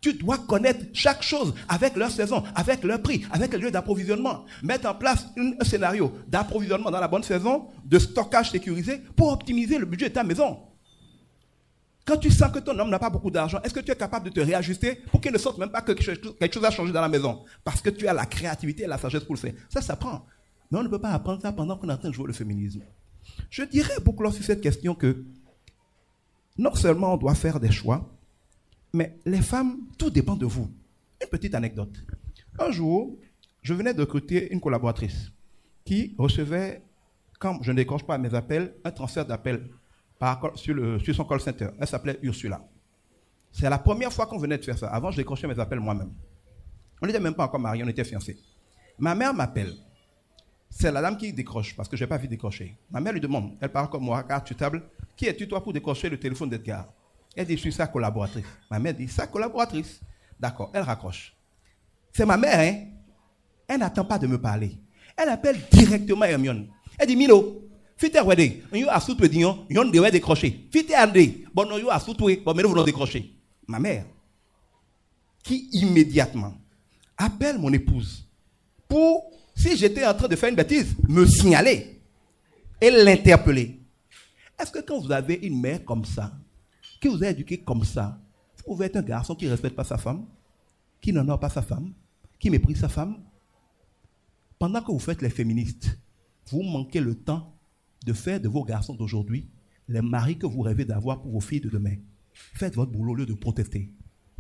Tu dois connaître chaque chose avec leur saison, avec leur prix, avec le lieu d'approvisionnement. Mettre en place un scénario d'approvisionnement dans la bonne saison, de stockage sécurisé pour optimiser le budget de ta maison. Quand tu sens que ton homme n'a pas beaucoup d'argent, est-ce que tu es capable de te réajuster pour qu'il ne sorte même pas que quelque chose a changé dans la maison? Parce que tu as la créativité et la sagesse pour le faire. Ça s'apprend. Mais on ne peut pas apprendre ça pendant qu'on est en train de jouer le féminisme. Je dirais beaucoup sur cette question que non seulement on doit faire des choix, mais les femmes, tout dépend de vous. Une petite anecdote. Un jour, je venais de recruter une collaboratrice qui recevait, quand je ne décroche pas mes appels, un transfert d'appels sur son call center. Elle s'appelait Ursula. C'est la première fois qu'on venait de faire ça. Avant, je décrochais mes appels moi-même. On n'était même pas encore mariés, on était fiancés. Ma mère m'appelle. C'est la dame qui décroche, parce que je n'ai pas vu décrocher. Ma mère lui demande, elle parle comme moi, car tu table, qui es-tu toi pour décrocher le téléphone d'Edgar? Elle dit, je suis sa collaboratrice. Ma mère dit, sa collaboratrice. D'accord, elle raccroche. C'est ma mère, hein? Elle n'attend pas de me parler. Elle appelle directement Hermione. Elle dit, Milo, fite wede, on y a soutoué dion, on devait décrocher. Fite andé, bon, on y a soutoué, bon, mais nous voulons décrocher. Ma mère, qui immédiatement appelle mon épouse pour, si j'étais en train de faire une bêtise, me signaler et l'interpeller. Est-ce que quand vous avez une mère comme ça, qui vous a éduqué comme ça, vous pouvez être un garçon qui ne respecte pas sa femme, qui n'honore pas sa femme, qui méprise sa femme? Pendant que vous faites les féministes, vous manquez le temps de faire de vos garçons d'aujourd'hui les maris que vous rêvez d'avoir pour vos filles de demain. Faites votre boulot au lieu de protester.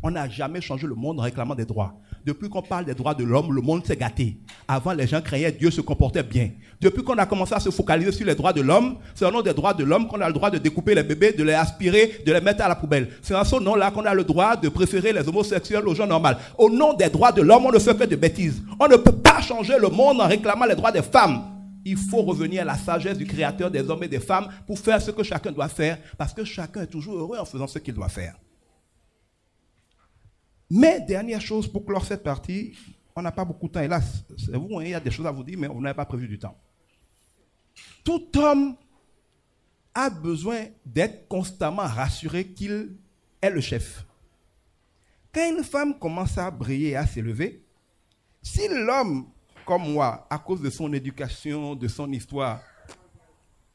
On n'a jamais changé le monde en réclamant des droits. Depuis qu'on parle des droits de l'homme, le monde s'est gâté. Avant, les gens craignaient Dieu, se comportait bien. Depuis qu'on a commencé à se focaliser sur les droits de l'homme, c'est au nom des droits de l'homme qu'on a le droit de découper les bébés, de les aspirer, de les mettre à la poubelle. C'est en ce nom-là qu'on a le droit de préférer les homosexuels aux gens normaux. Au nom des droits de l'homme, on ne fait que de bêtises. On ne peut pas changer le monde en réclamant les droits des femmes. Il faut revenir à la sagesse du Créateur des hommes et des femmes pour faire ce que chacun doit faire, parce que chacun est toujours heureux en faisant ce qu'il doit faire. Mais, dernière chose, pour clore cette partie, on n'a pas beaucoup de temps, hélas. C'est vous, hein, il y a des choses à vous dire, mais vous n'avez pas prévu du temps. Tout homme a besoin d'être constamment rassuré qu'il est le chef. Quand une femme commence à briller et à s'élever, si l'homme, comme moi, à cause de son éducation, de son histoire,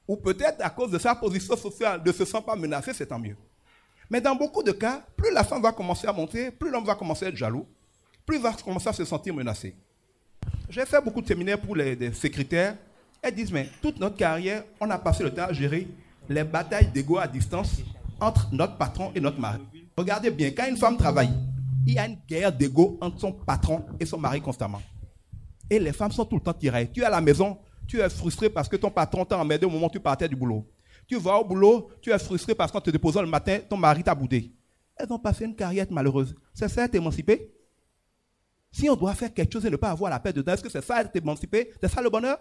ou peut-être à cause de sa position sociale, ne se sent pas menacé, c'est tant mieux. Mais dans beaucoup de cas, plus la femme va commencer à monter, plus l'homme va commencer à être jaloux, plus il va commencer à se sentir menacé. J'ai fait beaucoup de séminaires pour des secrétaires. Elles disent, mais toute notre carrière, on a passé le temps à gérer les batailles d'ego à distance entre notre patron et notre mari. Regardez bien, quand une femme travaille, il y a une guerre d'ego entre son patron et son mari constamment. Et les femmes sont tout le temps tirées. Tu es à la maison, tu es frustré parce que ton patron t'a emmerdé au moment où tu partais du boulot. Tu vas au boulot, tu es frustré parce qu'en te déposant le matin, ton mari t'a boudé. Elles ont passé une carrière malheureuse. C'est ça être émancipé? Si on doit faire quelque chose et ne pas avoir la paix dedans, est-ce que c'est ça être émancipé? C'est ça le bonheur?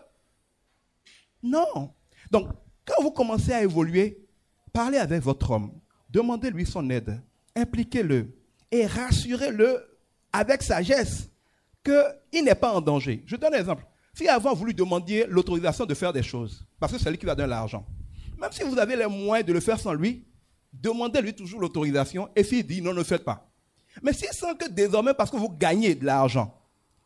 Non. Donc, quand vous commencez à évoluer, parlez avec votre homme, demandez-lui son aide, impliquez-le et rassurez-le avec sagesse qu'il n'est pas en danger. Je donne un exemple. Si avant vous lui demandiez l'autorisation de faire des choses, parce que c'est lui qui va donner l'argent, même si vous avez les moyens de le faire sans lui, demandez-lui toujours l'autorisation et s'il dit non, ne le faites pas. Mais s'il sent que désormais, parce que vous gagnez de l'argent,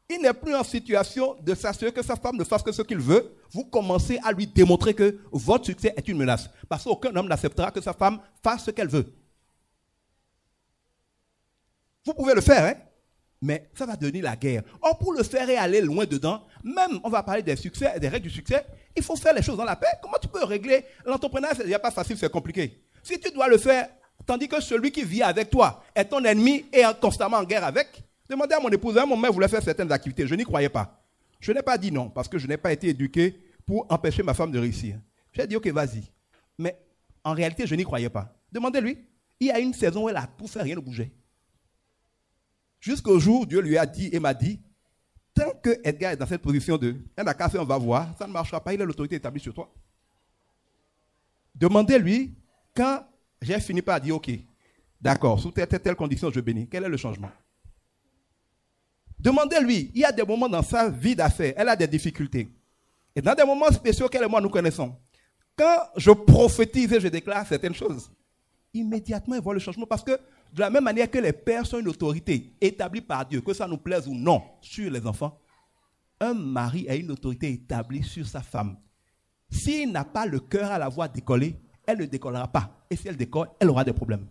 il n'est plus en situation de s'assurer que sa femme ne fasse que ce qu'il veut, vous commencez à lui démontrer que votre succès est une menace. Parce qu'aucun homme n'acceptera que sa femme fasse ce qu'elle veut. Vous pouvez le faire, hein? Mais ça va devenir la guerre. Or, pour le faire et aller loin dedans, même on va parler des succès et des règles du succès, il faut faire les choses dans la paix. Comment tu peux régler? L'entrepreneuriat, c'est déjà pas facile, c'est compliqué. Si tu dois le faire, tandis que celui qui vit avec toi est ton ennemi et est constamment en guerre avec, demandez à mon épouse, à un moment, elle voulait faire certaines activités. Je n'y croyais pas. Je n'ai pas dit non, parce que je n'ai pas été éduqué pour empêcher ma femme de réussir. J'ai dit, ok, vas-y. Mais en réalité, je n'y croyais pas. Demandez-lui. Il y a une saison où elle a tout fait, rien ne bougeait. Jusqu'au jour où Dieu lui a dit et m'a dit, tant que Edgar est dans cette position de, elle n'a qu'à faire, on va voir, ça ne marchera pas, il a l'autorité établie sur toi. Demandez-lui, quand j'ai fini par dire, ok, d'accord, sous telle condition, je bénis, quel est le changement? Demandez-lui, il y a des moments dans sa vie d'affaires, elle a des difficultés. Et dans des moments spéciaux qu'elle et moi nous connaissons, quand je prophétise et je déclare certaines choses, immédiatement ils voient le changement parce que de la même manière que les pères sont une autorité établie par Dieu, que ça nous plaise ou non, sur les enfants, un mari a une autorité établie sur sa femme. S'il n'a pas le cœur à la voir décoller, elle ne décollera pas. Et si elle décolle, elle aura des problèmes.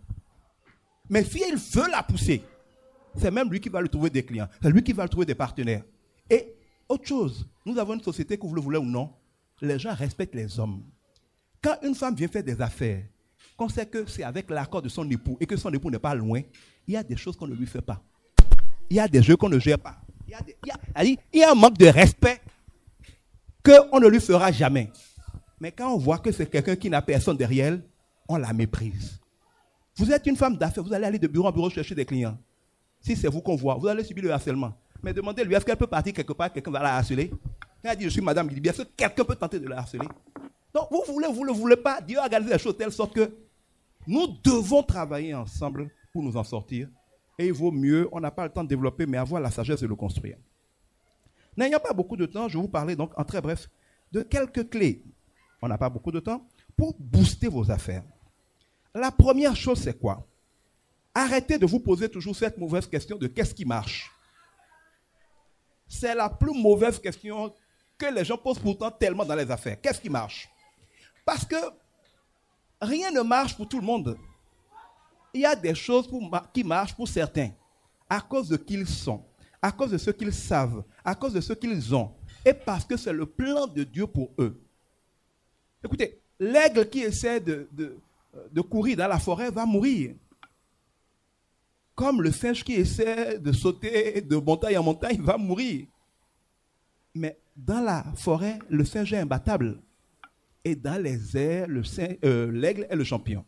Mais si elle veut la pousser, c'est même lui qui va lui trouver des clients. C'est lui qui va lui trouver des partenaires. Et autre chose, nous avons une société, que vous le voulez ou non, les gens respectent les hommes. Quand une femme vient faire des affaires, qu'on sait que c'est avec l'accord de son époux et que son époux n'est pas loin, il y a des choses qu'on ne lui fait pas. Il y a des jeux qu'on ne gère pas. Il y a un manque de respect qu'on ne lui fera jamais. Mais quand on voit que c'est quelqu'un qui n'a personne derrière elle, on la méprise. Vous êtes une femme d'affaires, vous allez aller de bureau en bureau chercher des clients. Si c'est vous qu'on voit, vous allez subir le harcèlement. Mais demandez-lui, est-ce qu'elle peut partir quelque part, quelqu'un va la harceler? Quand elle dit, je suis madame, il dit, bien sûr, quelqu'un peut tenter de la harceler. Donc, vous ne le voulez pas. Dieu a organisé les choses de telle sorte que nous devons travailler ensemble pour nous en sortir. Et il vaut mieux, on n'a pas le temps de développer, mais avoir la sagesse de le construire. N'ayant pas beaucoup de temps, je vais vous parler donc en très bref de quelques clés. On n'a pas beaucoup de temps pour booster vos affaires. La première chose, c'est quoi? Arrêtez de vous poser toujours cette mauvaise question de qu'est-ce qui marche. C'est la plus mauvaise question que les gens posent pourtant tellement dans les affaires. Qu'est-ce qui marche? Parce que rien ne marche pour tout le monde. Il y a des choses qui marchent pour certains, à cause de qui ils sont, à cause de ce qu'ils savent, à cause de ce qu'ils ont, et parce que c'est le plan de Dieu pour eux. Écoutez, l'aigle qui essaie de courir dans la forêt va mourir. Comme le singe qui essaie de sauter de montagne en montagne va mourir. Mais dans la forêt, le singe est imbattable. Et dans les airs, l'aigle est le champion.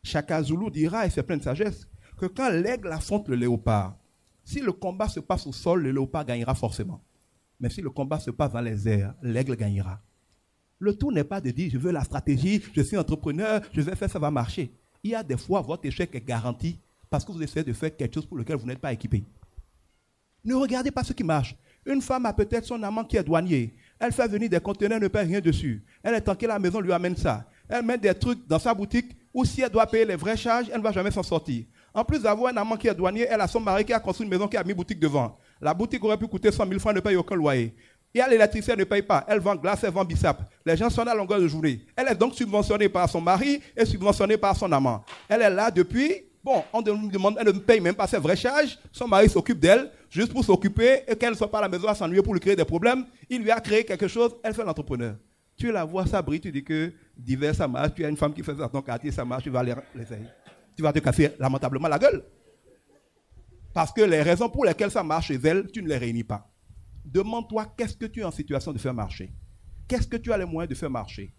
Shaka Zulu dira, et c'est plein de sagesse, que quand l'aigle affronte le léopard, si le combat se passe au sol, le léopard gagnera forcément. Mais si le combat se passe dans les airs, l'aigle gagnera. Le tout n'est pas de dire, je veux la stratégie, je suis entrepreneur, je vais faire, ça va marcher. Il y a des fois, votre échec est garanti parce que vous essayez de faire quelque chose pour lequel vous n'êtes pas équipé. Ne regardez pas ce qui marche. Une femme a peut-être son amant qui est douanier. Elle fait venir des conteneurs, ne paye rien dessus. Elle est tranquille à la maison, lui amène ça. Elle met des trucs dans sa boutique où si elle doit payer les vrais charges, elle ne va jamais s'en sortir. En plus d'avoir un amant qui est douanier, elle a son mari qui a construit une maison qui a mis boutique devant. La boutique aurait pu coûter 100 000 francs, ne paye aucun loyer. Il y a l'électricien, ne paye pas. Elle vend glace, elle vend bissap. Les gens sont à longueur de journée. Elle est donc subventionnée par son mari et subventionnée par son amant. Elle est là depuis... Bon, on lui demande, elle ne paye même pas ses vrais charges. Son mari s'occupe d'elle, juste pour s'occuper et qu'elle ne soit pas à la maison à s'ennuyer pour lui créer des problèmes. Il lui a créé quelque chose, elle fait l'entrepreneur. Tu la vois, ça brille, tu dis que divers, ça marche. Tu as une femme qui fait ça dans ton quartier, ça marche, tu vas l'essayer. Tu vas te casser lamentablement la gueule. Parce que les raisons pour lesquelles ça marche chez elle, tu ne les réunis pas. Demande-toi qu'est-ce que tu es en situation de faire marcher. Qu'est-ce que tu as les moyens de faire marcher?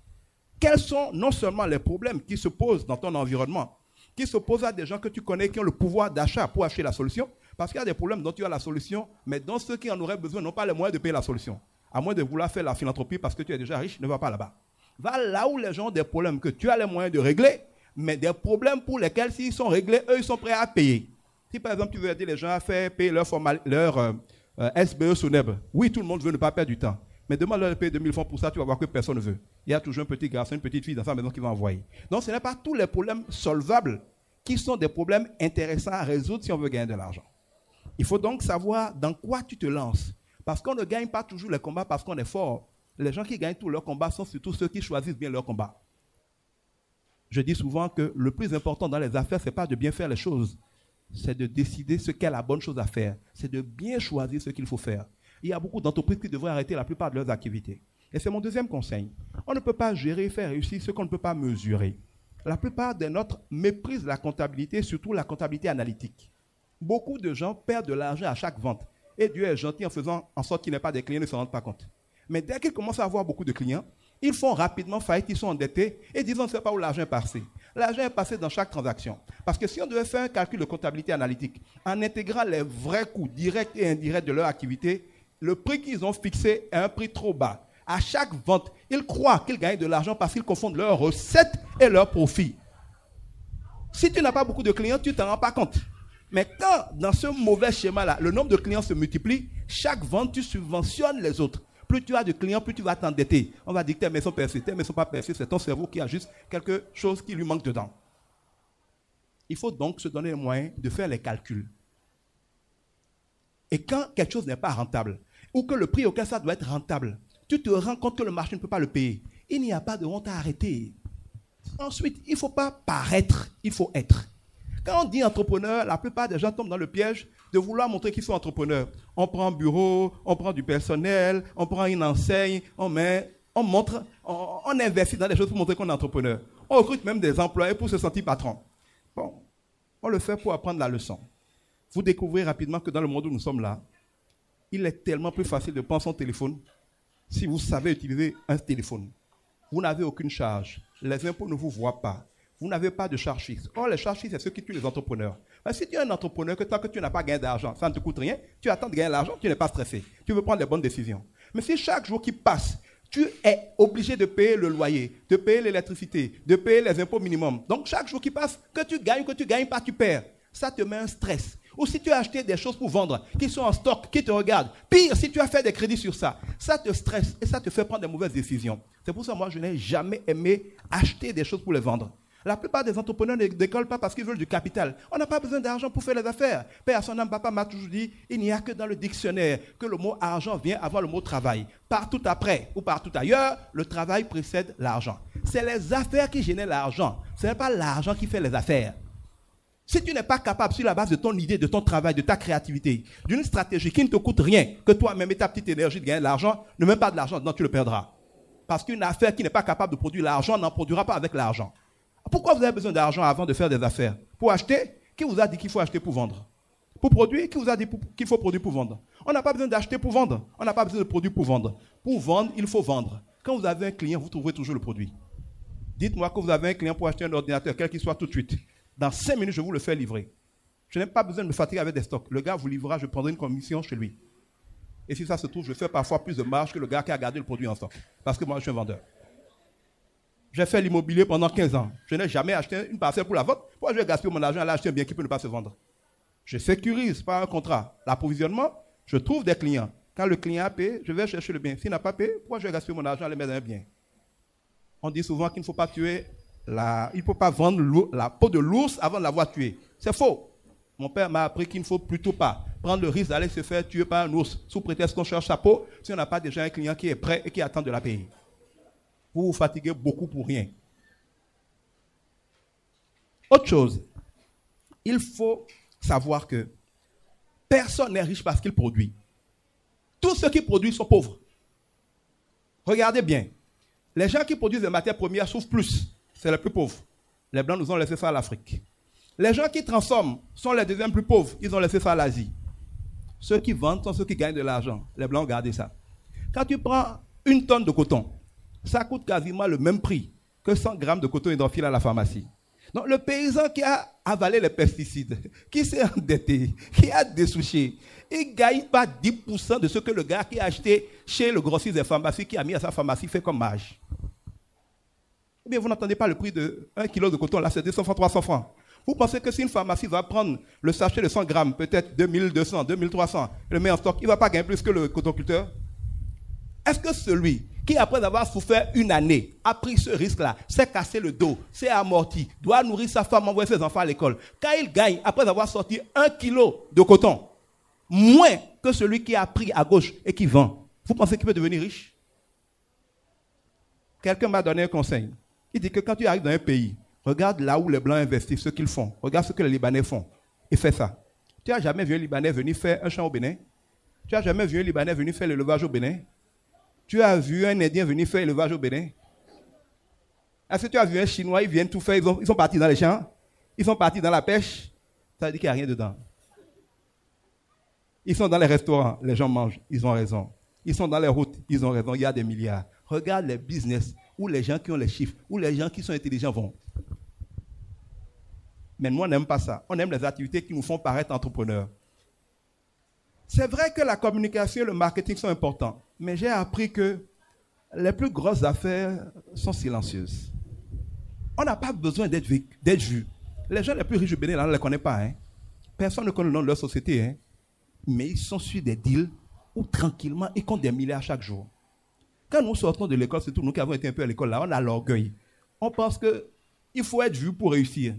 Quels sont non seulement les problèmes qui se posent dans ton environnement, qui se posent à des gens que tu connais qui ont le pouvoir d'achat pour acheter la solution, parce qu'il y a des problèmes dont tu as la solution, mais dont ceux qui en auraient besoin n'ont pas les moyens de payer la solution. À moins de vouloir faire la philanthropie parce que tu es déjà riche, ne va pas là-bas. Va là où les gens ont des problèmes que tu as les moyens de régler, mais des problèmes pour lesquels s'ils sont réglés, eux, ils sont prêts à payer. Si par exemple tu veux aider les gens à faire payer leur SBE SONEB, oui, tout le monde veut ne pas perdre du temps. Mais demande-leur de payer 2000 francs pour ça, tu vas voir que personne ne veut. Il y a toujours un petit garçon, une petite fille dans sa maison qui va envoyer. Donc ce n'est pas tous les problèmes solvables qui sont des problèmes intéressants à résoudre si on veut gagner de l'argent. Il faut donc savoir dans quoi tu te lances. Parce qu'on ne gagne pas toujours les combats parce qu'on est fort. Les gens qui gagnent tous leurs combats sont surtout ceux qui choisissent bien leurs combats. Je dis souvent que le plus important dans les affaires, ce n'est pas de bien faire les choses. C'est de décider ce qu'est la bonne chose à faire. C'est de bien choisir ce qu'il faut faire. Il y a beaucoup d'entreprises qui devraient arrêter la plupart de leurs activités. Et c'est mon deuxième conseil. On ne peut pas gérer et faire réussir ce qu'on ne peut pas mesurer. La plupart des nôtres méprisent la comptabilité, surtout la comptabilité analytique. Beaucoup de gens perdent de l'argent à chaque vente. Et Dieu est gentil en faisant en sorte qu'il n'ait pas des clients, ils ne se rendent pas compte. Mais dès qu'ils commencent à avoir beaucoup de clients, ils font rapidement faillite, ils sont endettés et disent on ne sait pas où l'argent est passé. L'argent est passé dans chaque transaction. Parce que si on devait faire un calcul de comptabilité analytique en intégrant les vrais coûts directs et indirects de leur activité, le prix qu'ils ont fixé est un prix trop bas. À chaque vente, ils croient qu'ils gagnent de l'argent parce qu'ils confondent leurs recettes et leurs profits. Si tu n'as pas beaucoup de clients, tu ne t'en rends pas compte. Mais quand, dans ce mauvais schéma-là, le nombre de clients se multiplie, chaque vente, tu subventionnes les autres. Plus tu as de clients, plus tu vas t'endetter. On va dire que tes mains sont percées, tes mains ne sont pas percées, c'est ton cerveau qui a juste quelque chose qui lui manque dedans. Il faut donc se donner les moyens de faire les calculs. Et quand quelque chose n'est pas rentable, ou que le prix auquel ça doit être rentable, tu te rends compte que le marché ne peut pas le payer. Il n'y a pas de honte à arrêter. Ensuite, il ne faut pas paraître, il faut être. Quand on dit entrepreneur, la plupart des gens tombent dans le piège de vouloir montrer qu'ils sont entrepreneurs. On prend un bureau, on prend du personnel, on prend une enseigne, on montre, on investit dans des choses pour montrer qu'on est entrepreneur. On recrute même des employés pour se sentir patron. Bon, on le fait pour apprendre la leçon. Vous découvrez rapidement que dans le monde où nous sommes là, il est tellement plus facile de prendre son téléphone si vous savez utiliser un téléphone. Vous n'avez aucune charge. Les impôts ne vous voient pas. Vous n'avez pas de charges fixes. Or, les charges fixes, c'est ceux qui tuent les entrepreneurs. Mais si tu es un entrepreneur, que tant que tu n'as pas gagné d'argent, ça ne te coûte rien, tu attends de gagner l'argent, tu n'es pas stressé. Tu veux prendre les bonnes décisions. Mais si chaque jour qui passe, tu es obligé de payer le loyer, de payer l'électricité, de payer les impôts minimum. Donc, chaque jour qui passe, que tu gagnes pas, tu perds. Ça te met un stress. Ou si tu as acheté des choses pour vendre, qui sont en stock, qui te regardent. Pire, si tu as fait des crédits sur ça, ça te stresse et ça te fait prendre des mauvaises décisions. C'est pour ça que moi, je n'ai jamais aimé acheter des choses pour les vendre. La plupart des entrepreneurs ne décollent pas parce qu'ils veulent du capital. On n'a pas besoin d'argent pour faire les affaires. Père à son âme, papa m'a toujours dit, il n'y a que dans le dictionnaire que le mot argent vient avant le mot travail. Partout après ou partout ailleurs, le travail précède l'argent. C'est les affaires qui génèrent l'argent. Ce n'est pas l'argent qui fait les affaires. Si tu n'es pas capable, sur la base de ton idée, de ton travail, de ta créativité, d'une stratégie qui ne te coûte rien, que toi-même et ta petite énergie de gagner de l'argent, ne mets pas de l'argent, non, tu le perdras. Parce qu'une affaire qui n'est pas capable de produire l'argent n'en produira pas avec l'argent. Pourquoi vous avez besoin d'argent avant de faire des affaires? Pour acheter? Qui vous a dit qu'il faut acheter pour vendre? Pour produire? Qui vous a dit qu'il faut produire pour vendre? On n'a pas besoin d'acheter pour vendre. On n'a pas besoin de produire pour vendre. Pour vendre, il faut vendre. Quand vous avez un client, vous trouverez toujours le produit. Dites-moi que vous avez un client pour acheter un ordinateur, quel qu'il soit tout de suite. Dans 5 minutes, je vous le fais livrer. Je n'ai pas besoin de me fatiguer avec des stocks. Le gars vous livrera, je prendrai une commission chez lui. Et si ça se trouve, je fais parfois plus de marge que le gars qui a gardé le produit en stock. Parce que moi, je suis un vendeur. J'ai fait l'immobilier pendant 15 ans. Je n'ai jamais acheté une parcelle pour la vente. Pourquoi je vais gaspiller mon argent à acheter un bien qui peut ne pas se vendre? Je sécurise par un contrat l'approvisionnement, je trouve des clients. Quand le client a payé, je vais chercher le bien. S'il n'a pas payé, pourquoi je vais gaspiller mon argent à le mettre dans un bien? On dit souvent qu'il ne faut pas tuer il ne faut pas vendre la peau de l'ours avant de l'avoir tué. C'est faux. Mon père m'a appris qu'il ne faut plutôt pas prendre le risque d'aller se faire tuer par un ours sous prétexte qu'on cherche sa peau si on n'a pas déjà un client qui est prêt et qui attend de la payer. Vous vous fatiguez beaucoup pour rien. Autre chose, il faut savoir que personne n'est riche parce qu'il produit. Tous ceux qui produisent sont pauvres. Regardez bien. Les gens qui produisent des matières premières souffrent plus. C'est les plus pauvres. Les Blancs nous ont laissé ça à l'Afrique. Les gens qui transforment sont les deuxièmes plus pauvres. Ils ont laissé ça à l'Asie. Ceux qui vendent sont ceux qui gagnent de l'argent. Les Blancs ont gardé ça. Quand tu prends une tonne de coton, ça coûte quasiment le même prix que 100 grammes de coton hydrophile à la pharmacie. Donc le paysan qui a avalé les pesticides, qui s'est endetté, qui a dessouché, il ne gagne pas 10% de ce que le gars qui a acheté chez le grossiste des pharmacies, qui a mis à sa pharmacie, fait comme marge. Eh bien, vous n'entendez pas le prix de 1 kg de coton, là c'est 200 francs, 300 francs. Vous pensez que si une pharmacie va prendre le sachet de 100 grammes, peut-être 2200, 2300, et le met en stock, il ne va pas gagner plus que le cotonculteur? Est-ce que celui qui, après avoir souffert une année, a pris ce risque-là, s'est cassé le dos, s'est amorti, doit nourrir sa femme, envoyer ses enfants à l'école, quand il gagne, après avoir sorti 1 kilo de coton, moins que celui qui a pris à gauche et qui vend, vous pensez qu'il peut devenir riche? Quelqu'un m'a donné un conseil. Il dit que quand tu arrives dans un pays, regarde là où les Blancs investissent, ce qu'ils font. Regarde ce que les Libanais font. Et fais ça. Tu n'as jamais vu un Libanais venir faire un champ au Bénin? Tu n'as jamais vu un Libanais venir faire l'élevage au Bénin? Tu as vu un Indien venir faire l'élevage au Bénin? Est-ce que tu as vu un Chinois, ils viennent tout faire, ils sont partis dans les champs, ils sont partis dans la pêche? Ça veut dire qu'il n'y a rien dedans. Ils sont dans les restaurants, les gens mangent, ils ont raison. Ils sont dans les routes, ils ont raison, il y a des milliards. Regarde les business où les gens qui ont les chiffres, où les gens qui sont intelligents vont. Mais nous, on n'aime pas ça. On aime les activités qui nous font paraître entrepreneurs. C'est vrai que la communication et le marketing sont importants, mais j'ai appris que les plus grosses affaires sont silencieuses. On n'a pas besoin d'être vu. Les gens les plus riches du Bénin, là, on ne les connaît pas. Hein. Personne ne connaît le nom de leur société. Hein. Mais ils sont sur des deals où tranquillement, ils comptent des milliards chaque jour. Quand nous sortons de l'école, surtout nous qui avons été un peu à l'école, là, on a l'orgueil. On pense qu'il faut être vu pour réussir.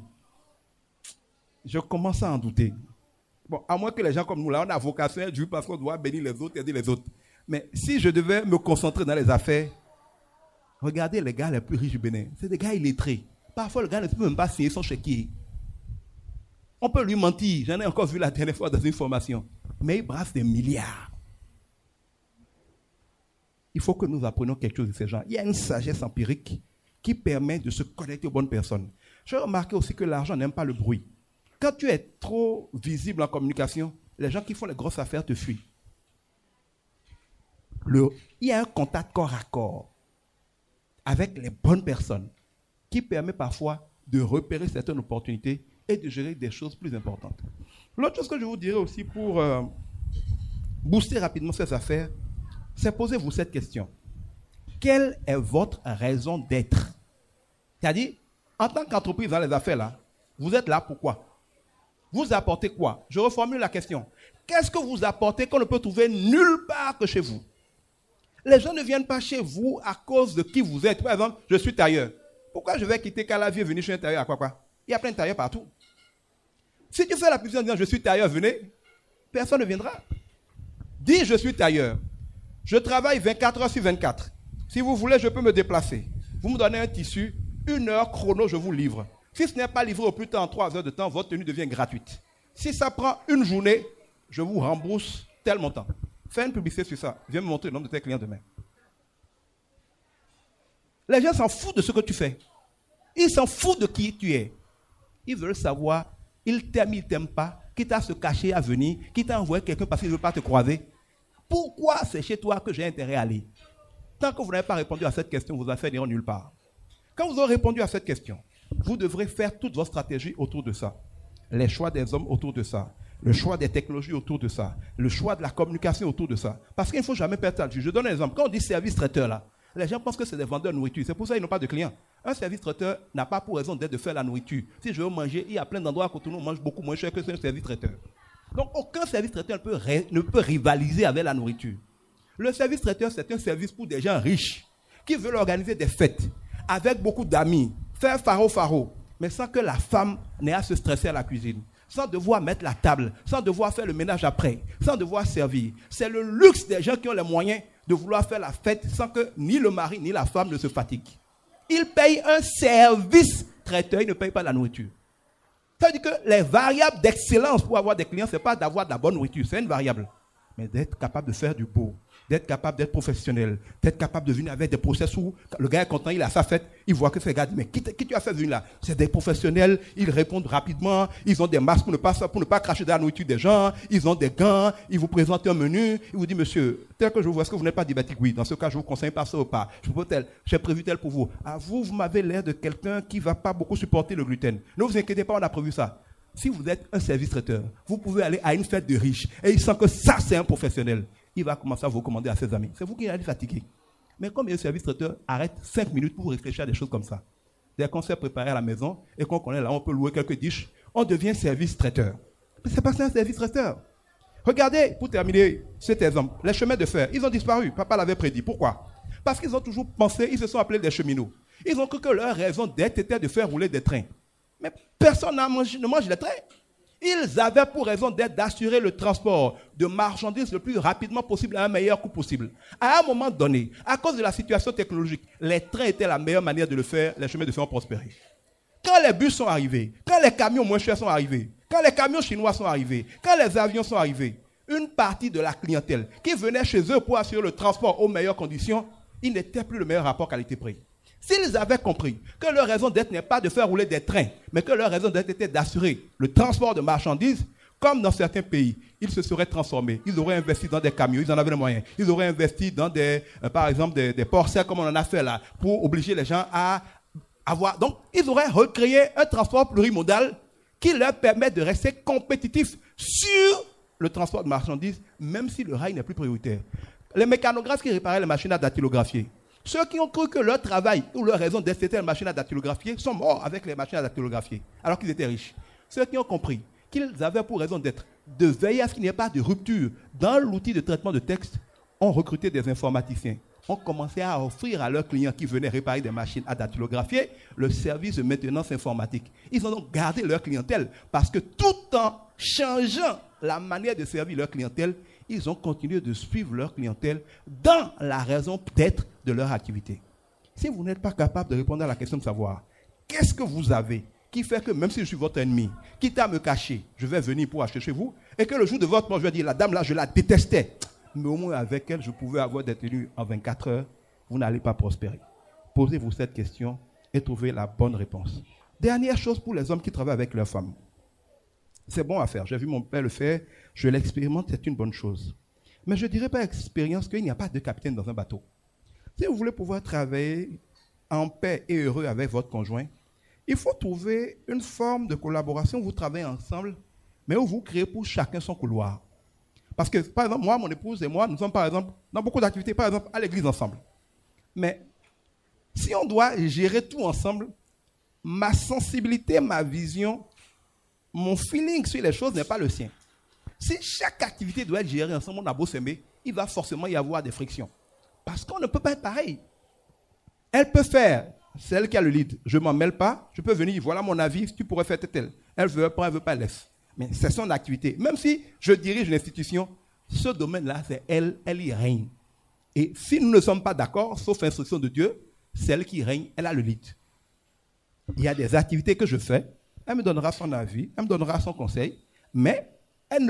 Je commence à en douter. Bon, à moins que les gens comme nous, là, on a vocation à être vu parce qu'on doit bénir les autres et aider les autres. Mais si je devais me concentrer dans les affaires, regardez les gars les plus riches du Bénin. C'est des gars illettrés. Parfois, le gars ne peut même pas signer son chéquier. On peut lui mentir. J'en ai encore vu la dernière fois dans une formation. Mais il brasse des milliards. Il faut que nous apprenions quelque chose de ces gens. Il y a une sagesse empirique qui permet de se connecter aux bonnes personnes. J'ai remarqué aussi que l'argent n'aime pas le bruit. Quand tu es trop visible en communication, les gens qui font les grosses affaires te fuient. Il y a un contact corps à corps avec les bonnes personnes qui permet parfois de repérer certaines opportunités et de gérer des choses plus importantes. L'autre chose que je vous dirais aussi pour booster rapidement ces affaires, c'est posez-vous cette question. Quelle est votre raison d'être? C'est-à-dire, en tant qu'entreprise dans les affaires, là, vous êtes là pourquoi? Vous apportez quoi? Je reformule la question. Qu'est-ce que vous apportez qu'on ne peut trouver nulle part que chez vous? Les gens ne viennent pas chez vous à cause de qui vous êtes. Par exemple, je suis tailleur. Pourquoi je vais quitter Calavier et venir chez un tailleur à quoi? Il y a plein de tailleurs partout. Si tu fais la publicité en disant je suis tailleur, venez, personne ne viendra. Dis je suis tailleur. Je travaille 24 heures sur 24. Si vous voulez, je peux me déplacer. Vous me donnez un tissu, 1 heure chrono, je vous livre. Si ce n'est pas livré au plus tard en 3 heures de temps, votre tenue devient gratuite. Si ça prend une journée, je vous rembourse tel montant. Fais une publicité sur ça. Viens me montrer le nombre de tes clients demain. Les gens s'en foutent de ce que tu fais. Ils s'en foutent de qui tu es. Ils veulent savoir, ils t'aiment, ils ne t'aiment pas, quitte à se cacher, à venir, quitte à envoyer quelqu'un parce qu'il ne veut pas te croiser. Pourquoi c'est chez toi que j'ai intérêt à aller? Tant que vous n'avez pas répondu à cette question, vos affaires n'iront nulle part. Quand vous aurez répondu à cette question, vous devrez faire toute votre stratégie autour de ça. Les choix des hommes autour de ça. Le choix des technologies autour de ça. Le choix de la communication autour de ça. Parce qu'il ne faut jamais perdre ça. Je donne un exemple. Quand on dit service traiteur, là, les gens pensent que c'est des vendeurs de nourriture. C'est pour ça qu'ils n'ont pas de clients. Un service traiteur n'a pas pour raison d'être de faire la nourriture. Si je veux manger, il y a plein d'endroits à Cotonou où on mange beaucoup moins cher que un service traiteur. Donc, aucun service traiteur ne peut rivaliser avec la nourriture. Le service traiteur, c'est un service pour des gens riches qui veulent organiser des fêtes avec beaucoup d'amis, faire faro, mais sans que la femme n'ait à se stresser à la cuisine, sans devoir mettre la table, sans devoir faire le ménage après, sans devoir servir. C'est le luxe des gens qui ont les moyens de vouloir faire la fête sans que ni le mari ni la femme ne se fatiguent. Ils payent un service traiteur, ils ne payent pas la nourriture. Ça veut dire que les variables d'excellence pour avoir des clients, ce n'est pas d'avoir de la bonne nourriture, c'est une variable. Mais d'être capable de faire du beau, d'être capable d'être professionnel, d'être capable de venir avec des process où le gars est content, il a sa fête, il voit que ces gars disent, mais qui tu as fait venir là? C'est des professionnels, ils répondent rapidement, ils ont des masques pour ne pas cracher dans la nourriture des gens, ils ont des gants, ils vous présentent un menu, ils vous disent, monsieur, tel que je vous vois, est-ce que vous n'êtes pas diabétique? Oui, dans ce cas, je vous conseille pas ça ou pas. J'ai prévu tel pour vous. À vous, vous m'avez l'air de quelqu'un qui ne va pas beaucoup supporter le gluten. Ne vous inquiétez pas, on a prévu ça. Si vous êtes un service traiteur, vous pouvez aller à une fête de riches et il sent que ça, c'est un professionnel. Il va commencer à vous recommander à ses amis. C'est vous qui allez fatiguer. Mais comme le service traiteur arrête 5 minutes pour réfléchir à des choses comme ça, dès qu'on s'est préparé à la maison et qu'on connaît là, on peut louer quelques dishes, on devient service traiteur. Mais c'est pas ça un service traiteur. Regardez, pour terminer cet exemple, les chemins de fer, ils ont disparu. Papa l'avait prédit. Pourquoi? Parce qu'ils ont toujours pensé, ils se sont appelés des cheminots. Ils ont cru que leur raison d'être était de faire rouler des trains. Mais personne ne mange les trains. Ils avaient pour raison d'être d'assurer le transport de marchandises le plus rapidement possible à un meilleur coût possible. À un moment donné, à cause de la situation technologique, les trains étaient la meilleure manière de le faire, les chemins de fer ont prospéré. Quand les bus sont arrivés, quand les camions moins chers sont arrivés, quand les camions chinois sont arrivés, quand les avions sont arrivés, une partie de la clientèle qui venait chez eux pour assurer le transport aux meilleures conditions, il n'était plus le meilleur rapport qualité-prix. S'ils avaient compris que leur raison d'être n'est pas de faire rouler des trains, mais que leur raison d'être était d'assurer le transport de marchandises, comme dans certains pays, ils se seraient transformés. Ils auraient investi dans des camions, ils en avaient les moyens. Ils auraient investi dans par exemple, des ports secs comme on en a fait là, pour obliger les gens à avoir. Donc, ils auraient recréé un transport plurimodal qui leur permet de rester compétitifs sur le transport de marchandises, même si le rail n'est plus prioritaire. Les mécanographes qui réparaient les machines à dactylographier, ceux qui ont cru que leur travail ou leur raison d'être c'était la machine à dactylographier sont morts avec les machines à dactylographier, alors qu'ils étaient riches. Ceux qui ont compris qu'ils avaient pour raison d'être de veiller à ce qu'il n'y ait pas de rupture dans l'outil de traitement de texte ont recruté des informaticiens, ont commencé à offrir à leurs clients qui venaient réparer des machines à dactylographier le service de maintenance informatique. Ils ont donc gardé leur clientèle parce que tout en changeant la manière de servir leur clientèle, ils ont continué de suivre leur clientèle dans la raison d'être de leur activité. Si vous n'êtes pas capable de répondre à la question de savoir qu'est-ce que vous avez qui fait que même si je suis votre ennemi, quitte à me cacher, je vais venir pour acheter chez vous, et que le jour de votre mort, je vais dire, la dame là, je la détestais, mais au moins avec elle, je pouvais avoir des tenues en 24 heures, vous n'allez pas prospérer. Posez-vous cette question et trouvez la bonne réponse. Dernière chose pour les hommes qui travaillent avec leurs femmes. C'est bon à faire. J'ai vu mon père le faire. Je l'expérimente, c'est une bonne chose. Mais je ne dirais pas expérience qu'il n'y a pas de capitaine dans un bateau. Si vous voulez pouvoir travailler en paix et heureux avec votre conjoint, il faut trouver une forme de collaboration où vous travaillez ensemble, mais où vous créez pour chacun son couloir. Parce que, par exemple, moi, mon épouse et moi, nous sommes, par exemple, dans beaucoup d'activités, par exemple, à l'église ensemble. Mais si on doit gérer tout ensemble, ma sensibilité, ma vision, mon feeling sur les choses n'est pas le sien. Si chaque activité doit être gérée ensemble, on a beau s'aimer, il va forcément y avoir des frictions. Parce qu'on ne peut pas être pareil. Elle peut faire, c'est elle qui a le lead. Je ne m'en mêle pas, je peux venir, voilà mon avis, tu pourrais faire tel. Elle ne veut pas, elle ne veut pas, laisse. Mais c'est son activité. Même si je dirige l'institution, ce domaine-là, c'est elle, elle y règne. Et si nous ne sommes pas d'accord, sauf instruction de Dieu, c'est elle qui règne, elle a le lead. Il y a des activités que je fais, elle me donnera son avis, elle me donnera son conseil, mais elle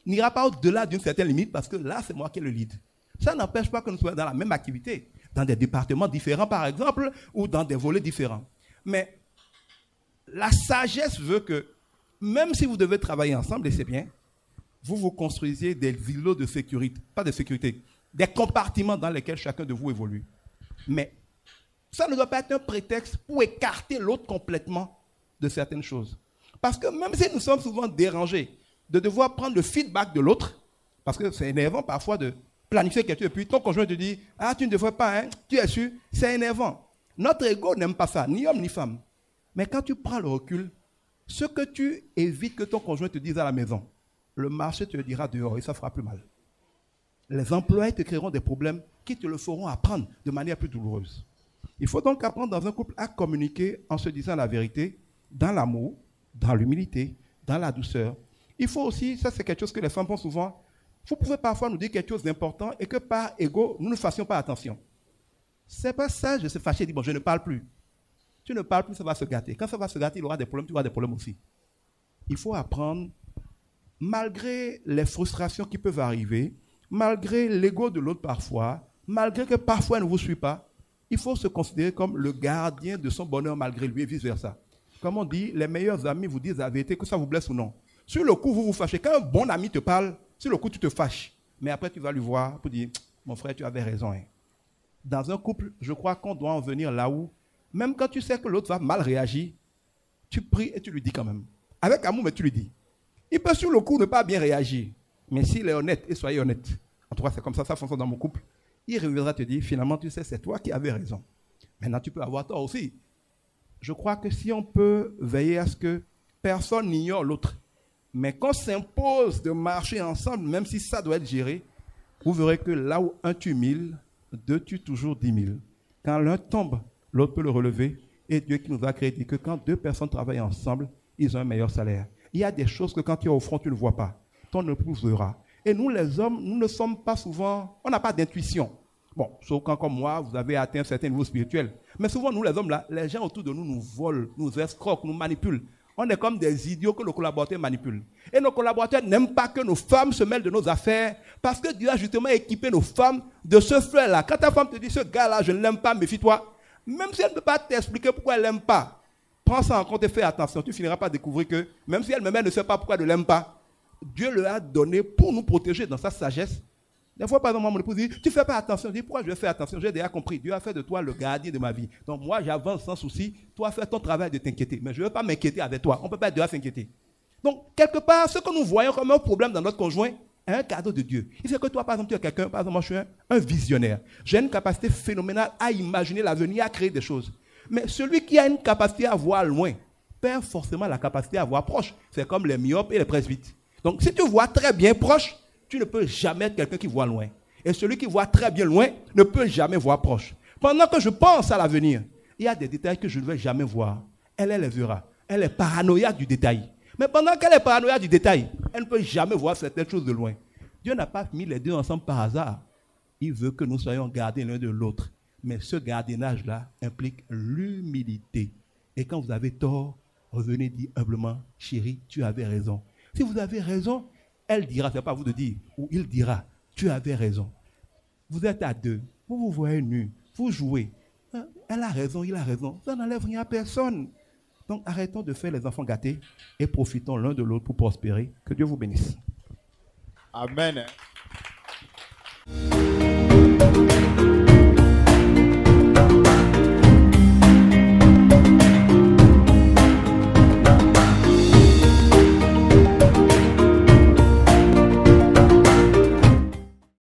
n'ira pas au-delà d'une certaine limite parce que là, c'est moi qui ai le lead. Ça n'empêche pas que nous soyons dans la même activité, dans des départements différents, par exemple, ou dans des volets différents. Mais la sagesse veut que, même si vous devez travailler ensemble, et c'est bien, vous vous construisiez des îlots de sécurité, pas de sécurité, des compartiments dans lesquels chacun de vous évolue. Mais ça ne doit pas être un prétexte pour écarter l'autre complètement de certaines choses. Parce que même si nous sommes souvent dérangés de devoir prendre le feedback de l'autre, parce que c'est énervant parfois de planifier quelque chose, et puis ton conjoint te dit « Ah, tu ne devrais pas, hein, tu es sûr », c'est énervant. Notre ego n'aime pas ça, ni homme ni femme. Mais quand tu prends le recul, ce que tu évites que ton conjoint te dise à la maison, le marché te le dira dehors et ça fera plus mal. Les employés te créeront des problèmes qui te le feront apprendre de manière plus douloureuse. Il faut donc apprendre dans un couple à communiquer en se disant la vérité, dans l'amour, dans l'humilité, dans la douceur. Il faut aussi, ça c'est quelque chose que les femmes font souvent, vous pouvez parfois nous dire quelque chose d'important et que par ego, nous ne fassions pas attention. C'est pas ça, je suis fâché et dis, bon, je ne parle plus. Tu ne parles plus, ça va se gâter. Quand ça va se gâter, il aura des problèmes, tu auras des problèmes aussi. Il faut apprendre, malgré les frustrations qui peuvent arriver, malgré l'ego de l'autre parfois, malgré que parfois elle ne vous suit pas, il faut se considérer comme le gardien de son bonheur malgré lui et vice-versa. Comme on dit, les meilleurs amis vous disent la vérité, que ça vous blesse ou non. Sur le coup, vous vous fâchez. Quand un bon ami te parle, sur le coup, tu te fâches. Mais après, tu vas lui voir pour dire, mon frère, tu avais raison. Hein. Dans un couple, je crois qu'on doit en venir là où, même quand tu sais que l'autre va mal réagir, tu pries et tu lui dis quand même. Avec amour, mais tu lui dis. Il peut sur le coup ne pas bien réagir. Mais s'il est honnête, et soyez honnête, en tout cas, c'est comme ça fonctionne dans mon couple, il reviendra te dire, finalement, tu sais, c'est toi qui avais raison. Maintenant, tu peux avoir tort aussi. Je crois que si on peut veiller à ce que personne n'ignore l'autre, mais qu'on s'impose de marcher ensemble, même si ça doit être géré, vous verrez que là où un tue 1000, deux tuent toujours 10 000. Quand l'un tombe, l'autre peut le relever. Et Dieu qui nous a créé dit que quand deux personnes travaillent ensemble, ils ont un meilleur salaire. Il y a des choses que quand tu es au front, tu ne vois pas. Ton épouse verra. Et nous, les hommes, nous ne sommes pas souvent, on n'a pas d'intuition. Bon, sauf quand, comme moi, vous avez atteint un certain niveau spirituel. Mais souvent, nous, les hommes, là, les gens autour de nous nous volent, nous escroquent, nous manipulent. On est comme des idiots que nos collaborateurs manipulent. Et nos collaborateurs n'aiment pas que nos femmes se mêlent de nos affaires parce que Dieu a justement équipé nos femmes de ce fleur-là. Quand ta femme te dit, ce gars-là, je ne l'aime pas, méfie-toi. Même si elle ne peut pas t'expliquer pourquoi elle ne l'aime pas, prends ça en compte et fais attention. Tu finiras par découvrir que, même si elle-même ne sait pas pourquoi elle ne l'aime pas, Dieu le a donné pour nous protéger dans sa sagesse. Des fois, par exemple, mon épouse dit, tu ne fais pas attention. Je dis, pourquoi je vais faire attention? J'ai déjà compris. Dieu a fait de toi le gardien de ma vie. Donc moi, j'avance sans souci. Toi, fais ton travail de t'inquiéter. Mais je ne veux pas m'inquiéter avec toi. On ne peut pas être deux à s'inquiéter. Donc, quelque part, ce que nous voyons comme un problème dans notre conjoint est un cadeau de Dieu. Il sait que toi, par exemple, tu es quelqu'un, par exemple, moi, je suis un visionnaire. J'ai une capacité phénoménale à imaginer l'avenir, à créer des choses. Mais celui qui a une capacité à voir loin perd forcément la capacité à voir proche. C'est comme les myopes et les presbytes. Donc, si tu vois très bien proche, tu ne peux jamais être quelqu'un qui voit loin. Et celui qui voit très bien loin ne peut jamais voir proche. Pendant que je pense à l'avenir, il y a des détails que je ne vais jamais voir. Elle les verra. Elle est paranoïaque du détail. Mais pendant qu'elle est paranoïaque du détail, elle ne peut jamais voir certaines choses de loin. Dieu n'a pas mis les deux ensemble par hasard. Il veut que nous soyons gardés l'un de l'autre. Mais ce gardiennage-là implique l'humilité. Et quand vous avez tort, revenez dire humblement, chérie, tu avais raison. Si vous avez raison, elle dira, ce n'est pas à vous de dire, ou il dira, tu avais raison. Vous êtes à deux, vous vous voyez nus, vous jouez. Elle a raison, il a raison. Ça n'enlève rien à personne. Donc arrêtons de faire les enfants gâtés et profitons l'un de l'autre pour prospérer. Que Dieu vous bénisse. Amen.